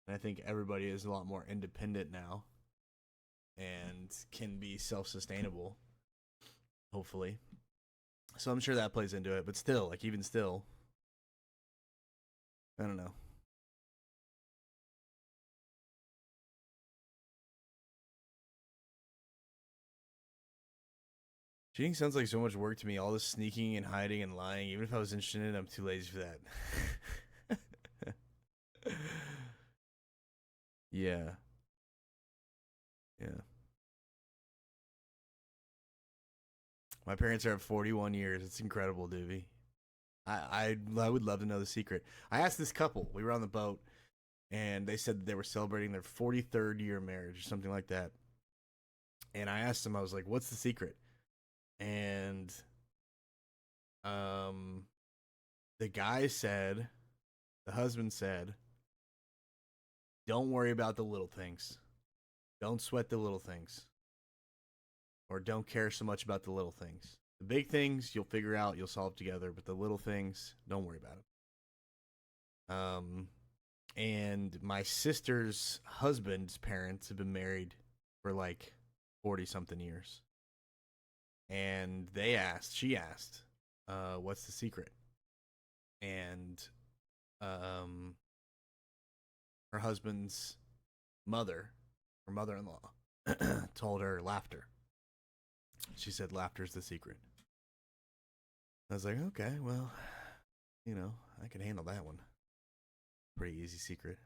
And I think everybody is a lot more independent now and can be self-sustainable, hopefully. So I'm sure that plays into it, but still, like even still, I don't know. Cheating sounds like so much work to me. All this sneaking and hiding and lying. Even if I was interested in it, I'm too lazy for that. Yeah. Yeah. My parents are at 41 years. It's incredible, Doobie. I would love to know the secret. I asked this couple. We were on the boat, and they said that they were celebrating their 43rd year of marriage or something like that. And I asked them, I was like, "What's the secret?" And the guy said, the husband said, "Don't worry about the little things. Don't sweat the little things. Or don't care so much about the little things. The big things you'll figure out, you'll solve together, but the little things, don't worry about them." And my sister's husband's parents have been married for like 40 something years. And she asked, what's the secret? And her husband's mother, her mother-in-law, told her laughter. She said laughter's the secret. I was like, okay, well, you know, I can handle that one. Pretty easy secret.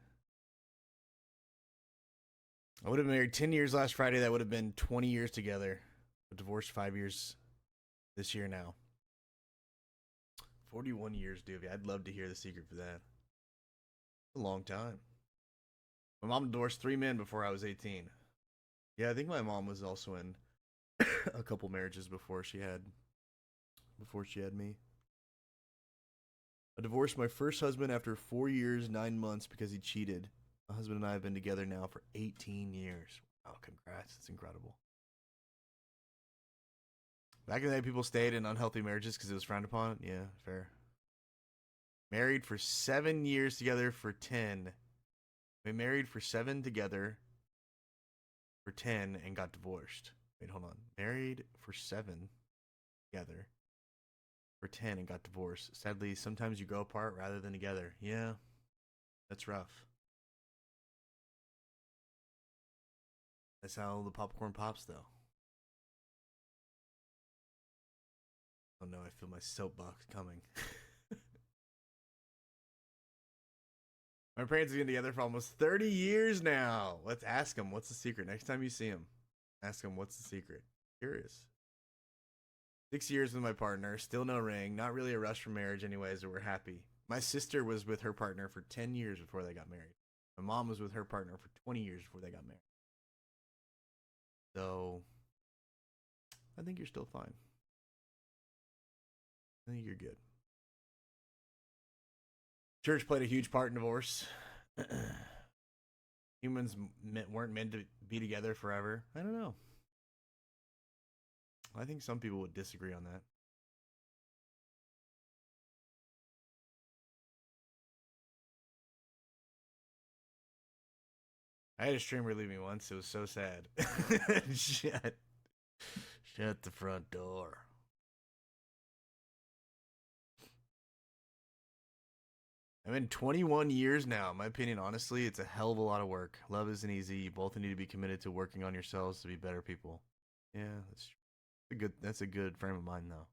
I would have been married 10 years last Friday. That would have been 20 years together. Divorced 5 years this year now. 41 years, Doobie. I'd love to hear the secret for that. It's a long time. My mom divorced 3 men before I was 18. Yeah, I think my mom was also in a couple marriages before she had me. I divorced my first husband after 4 years, 9 months because he cheated. My husband and I have been together now for 18 years. Oh, congrats. It's incredible. Back in the day, people stayed in unhealthy marriages because it was frowned upon. Yeah, fair. Married for 7 years together for 10. We married for 7 together for 10 and got divorced. Wait, hold on. Married for 7 together for 10 and got divorced. Sadly, sometimes you grow apart rather than together. Yeah, that's rough. That's how the popcorn pops, though. Oh no, I feel my soapbox coming. My parents have been together for almost 30 years now. Let's ask them, what's the secret? Next time you see him, ask him, what's the secret? Curious. 6 years with my partner, still no ring, not really a rush for marriage anyways, but we're happy. My sister was with her partner for 10 years before they got married. My mom was with her partner for 20 years before they got married. So, I think you're still fine. I think you're good. Church played a huge part in divorce. Humans weren't meant to be together forever. I don't know. I think some people would disagree on that. I had a streamer leave me once. It was so sad. Shut the front door. I'm in 21 years now. In my opinion, honestly, it's a hell of a lot of work. Love isn't easy. You both need to be committed to working on yourselves to be better people. Yeah, that's true. That's a good frame of mind, though.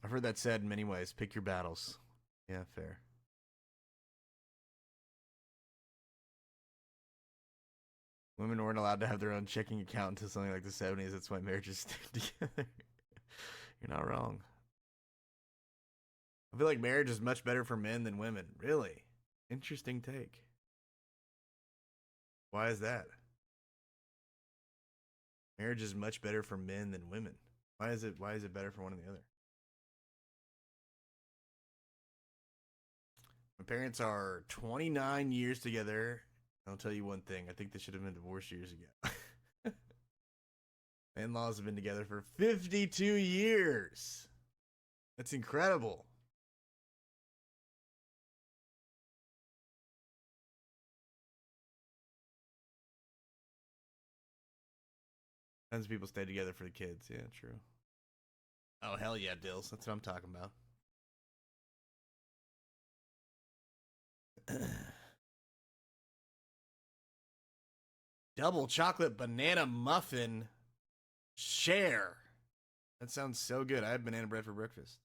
I've heard that said in many ways. Pick your battles. Yeah, fair. Women weren't allowed to have their own checking account until something like the 70s. That's why marriages stayed together. You're not wrong. I feel like marriage is much better for men than women. Really? Interesting take. Why is that? Marriage is much better for men than women. Why is it better for one or the other? My parents are 29 years together. I'll tell you one thing. I think they should have been divorced years ago. My in-laws have been together for 52 years. That's incredible. Tons of people stay together for the kids. Yeah, true. Oh, hell yeah, Dills. That's what I'm talking about. Double chocolate banana muffin share. That sounds so good. I had banana bread for breakfast.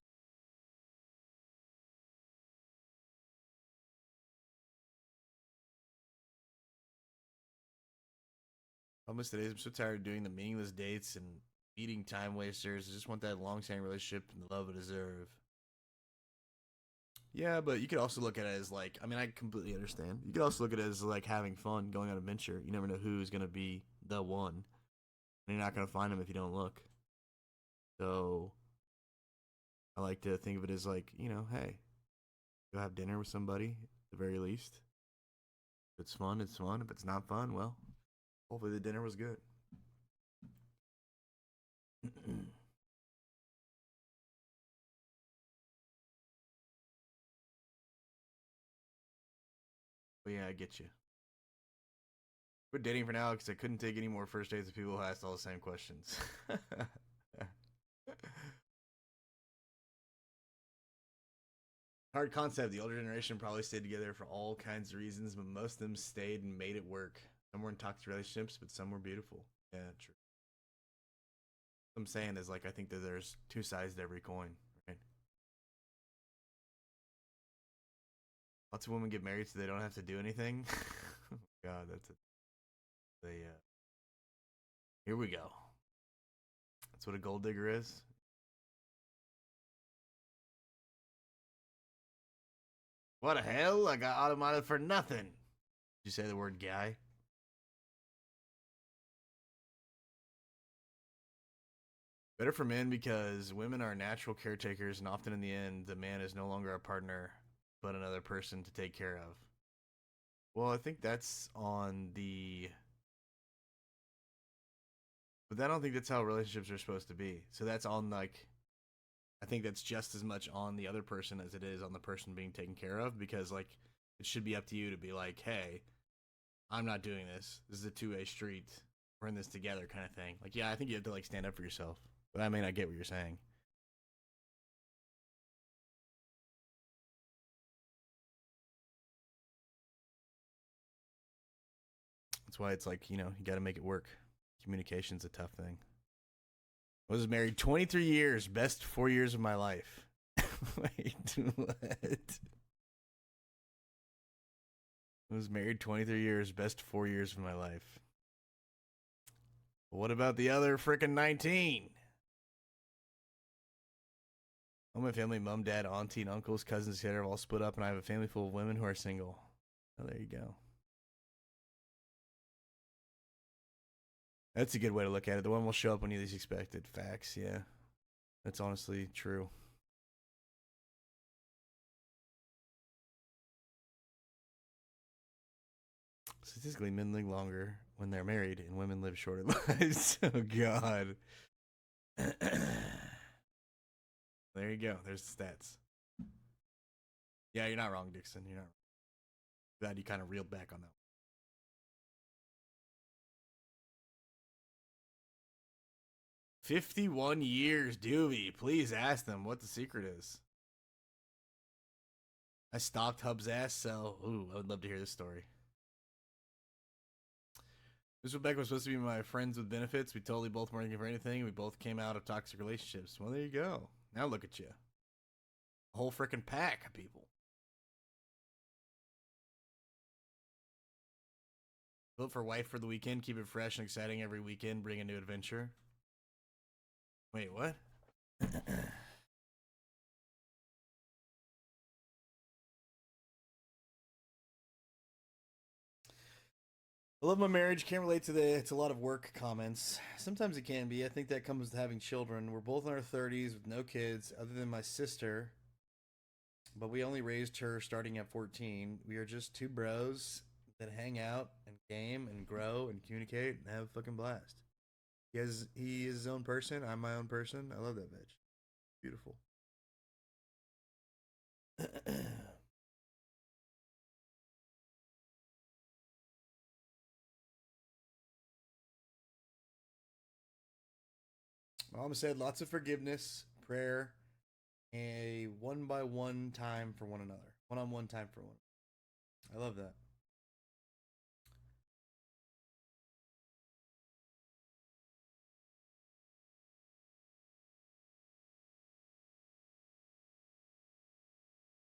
Almost today, I'm so tired of doing the meaningless dates and meeting time wasters. I just want that long-standing relationship and the love I deserve. Yeah, but you could also look at it as like, I mean, I completely understand. You could also look at it as like having fun, going on an adventure. You never know who's going to be the one. And you're not going to find them if you don't look. So I like to think of it as like, you know, hey, go have dinner with somebody at the very least. If it's fun, it's fun. If it's not fun, well, hopefully the dinner was good. But yeah, I get you. Quit dating for now because I couldn't take any more first dates with people who asked all the same questions. Hard concept. The older generation probably stayed together for all kinds of reasons, but most of them stayed and made it work. Some were in toxic relationships, but some were beautiful. Yeah, true. What I'm saying is, like, I think that there's two sides to every coin, right? Lots of women get married so they don't have to do anything. Oh, God, that's here we go. That's what a gold digger is. What the hell? I got automated for nothing. Did you say the word guy? Better for men because women are natural caretakers, and often in the end, the man is no longer a partner, but another person to take care of. Well, I think that's on the... But I don't think that's how relationships are supposed to be. So that's on, like... I think that's just as much on the other person as it is on the person being taken care of, because, like, it should be up to you to be like, hey, I'm not doing this. This is a two-way street. We're in this together kind of thing. Like, yeah, I think you have to, like, stand up for yourself. But I mean, I get what you're saying. That's why it's like, you know, you got to make it work. Communication's a tough thing. I was married 23 years, best 4 years of my life. Wait, what? I was married 23 years, best 4 years of my life. What about the other frickin' 19? All my family, mom, dad, auntie, and uncles, cousins, etc. have all split up, and I have a family full of women who are single. Oh, there you go. That's a good way to look at it. The one will show up when you least expect it. Facts, yeah. That's honestly true. Statistically, men live longer when they're married, and women live shorter lives. Oh, God. There you go. There's the stats. Yeah, you're not wrong, Dixon. You're not wrong. Glad you kind of reeled back on that. 51 years, Doobie. Please ask them what the secret is. I stalked Hub's ass, so I would love to hear this story. This Rebecca was supposed to be my friends with benefits. We totally both weren't looking for anything. We both came out of toxic relationships. Well, there you go. Now look at you. A whole freaking pack of people. Vote for wife for the weekend. Keep it fresh and exciting every weekend. Bring a new adventure. Wait, what? I love my marriage. Can't relate to it's a lot of work comments. Sometimes it can be. I think that comes with having children. We're both in our 30s with no kids other than my sister, but we only raised her starting at 14. We are just two bros that hang out and game and grow and communicate and have a fucking blast. He is his own person. I'm my own person. I love that bitch. Beautiful. Mom said lots of forgiveness, prayer, a one-by-one time for one another. One-on-one time for one. I love that.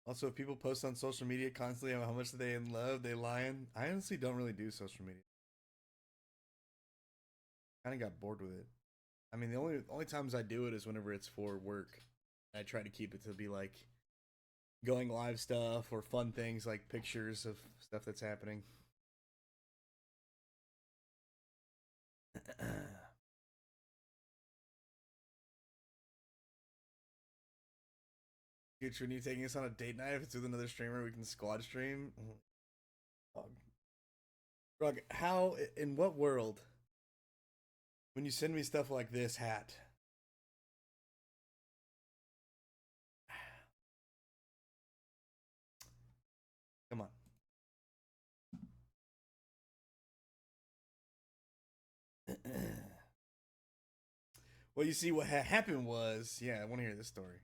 Also, if people post on social media constantly how much they in love, they lying. I honestly don't really do social media. Kind of got bored with it. I mean, the only times I do it is whenever it's for work. I try to keep it to be like going live stuff or fun things like pictures of stuff that's happening. Future, when you taking us on a date night, if it's with another streamer, we can squad stream. Rug, how, in what world, when you send me stuff like this hat, come on. Well, you see, what happened was, yeah, I want to hear this story.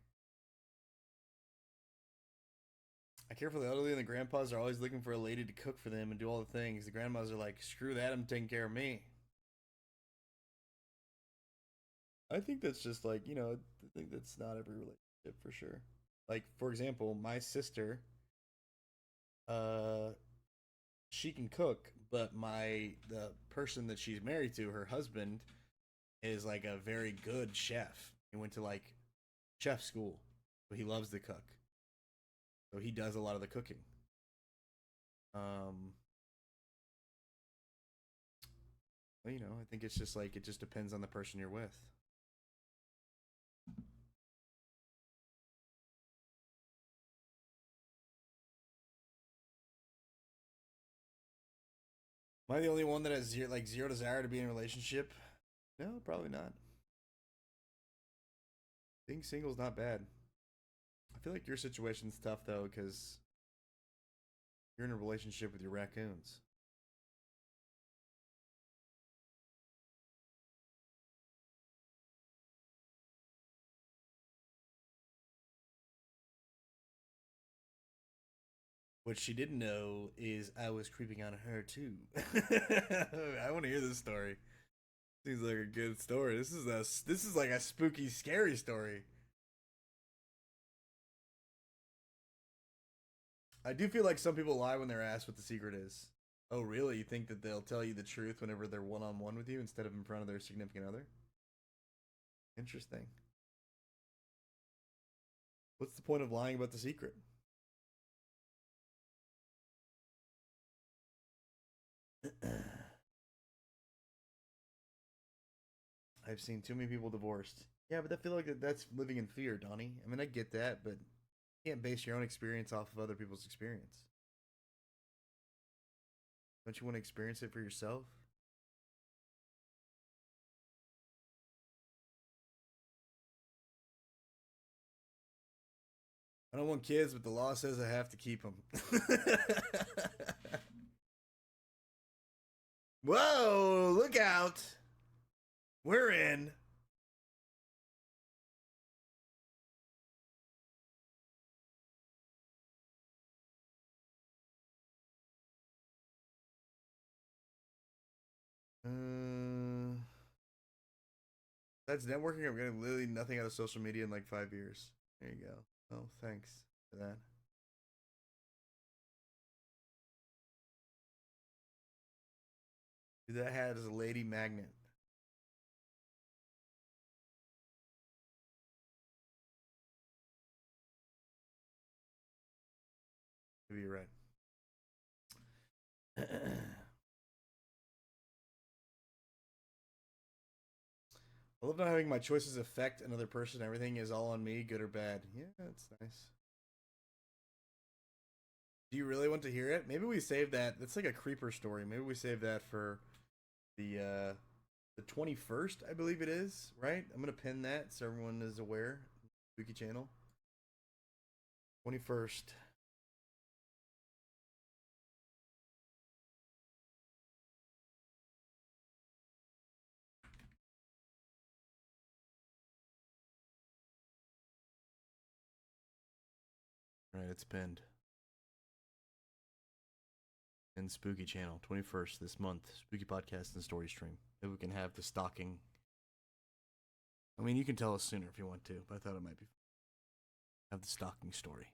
I care for the elderly, and the grandpas are always looking for a lady to cook for them and do all the things. The grandmas are like, screw that, I'm taking care of me. I think that's just like, you know, I think that's not every relationship for sure. Like, for example, my sister, she can cook, but the person that she's married to, her husband, is like a very good chef. He went to like chef school, but he loves to cook. So he does a lot of the cooking. Well, you know, I think it's just like, it just depends on the person you're with. Am I the only one that has zero desire to be in a relationship? No, probably not. Being single is not bad. I feel like your situation's tough though, because you're in a relationship with your raccoons. What she didn't know is I was creeping on her too. I want to hear this story. Seems like a good story. This is like a spooky, scary story. I do feel like some people lie when they're asked what the secret is. Oh, really? You think that they'll tell you the truth whenever they're one-on-one with you instead of in front of their significant other? Interesting. What's the point of lying about the secret? I've seen too many people divorced. Yeah, but I feel like that's living in fear, Donnie. I mean, I get that, but you can't base your own experience off of other people's experience. Don't you want to experience it for yourself? I don't want kids, but the law says I have to keep them. Whoa, look out. We're in. That's networking. I'm getting literally nothing out of social media in like 5 years. There you go. Oh, thanks for that. Dude, that hat is a lady magnet. Maybe you're right. I love not having my choices affect another person. Everything is all on me, good or bad. Yeah, that's nice. Do you really want to hear it? Maybe we save that. That's like a creeper story. Maybe we save that for the 21st, I believe it is, right? I'm gonna pin that so everyone is aware. Spooky channel. 21st. All right, it's pinned. And Spooky Channel, 21st this month. Spooky Podcast and Story Stream. Maybe we can have the stalking. I mean, you can tell us sooner if you want to, but I thought it might be fun. Have the stalking story.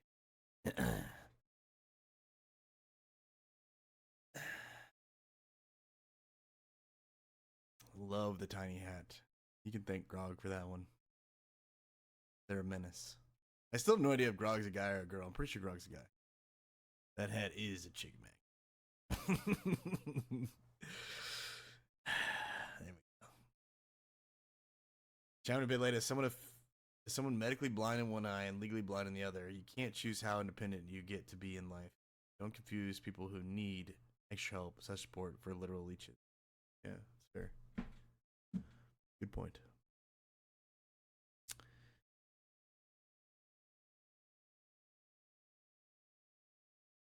Love the tiny hat. You can thank Grog for that one. They're a menace. I still have no idea if Grog's a guy or a girl. I'm pretty sure Grog's a guy. That hat is a chick mag. There we go. Chiming a bit later, someone medically blind in one eye and legally blind in the other. You can't choose how independent you get to be in life. Don't confuse people who need extra help, such support for literal leeches. Yeah, it's fair. Good point.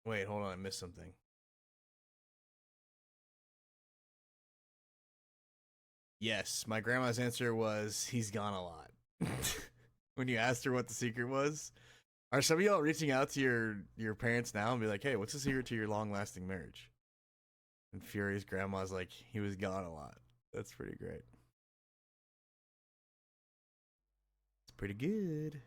Wait, hold on, I missed something. Yes, my grandma's answer was he's gone a lot. When you asked her what the secret was, are some of y'all reaching out to your parents now and be like, "Hey, what's the secret to your long-lasting marriage?" And Fury's grandma's like, "He was gone a lot." That's pretty great. It's pretty good.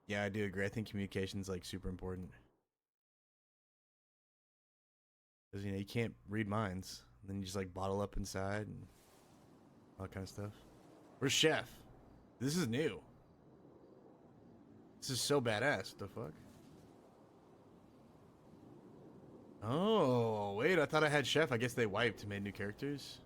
Yeah, I do agree. I think communication's like super important. Because, you know, you can't read minds. Then you just like bottle up inside and all that kind of stuff. Where's Chef? This is new. This is so badass. What the fuck? Oh, wait. I thought I had Chef. I guess they wiped and made new characters.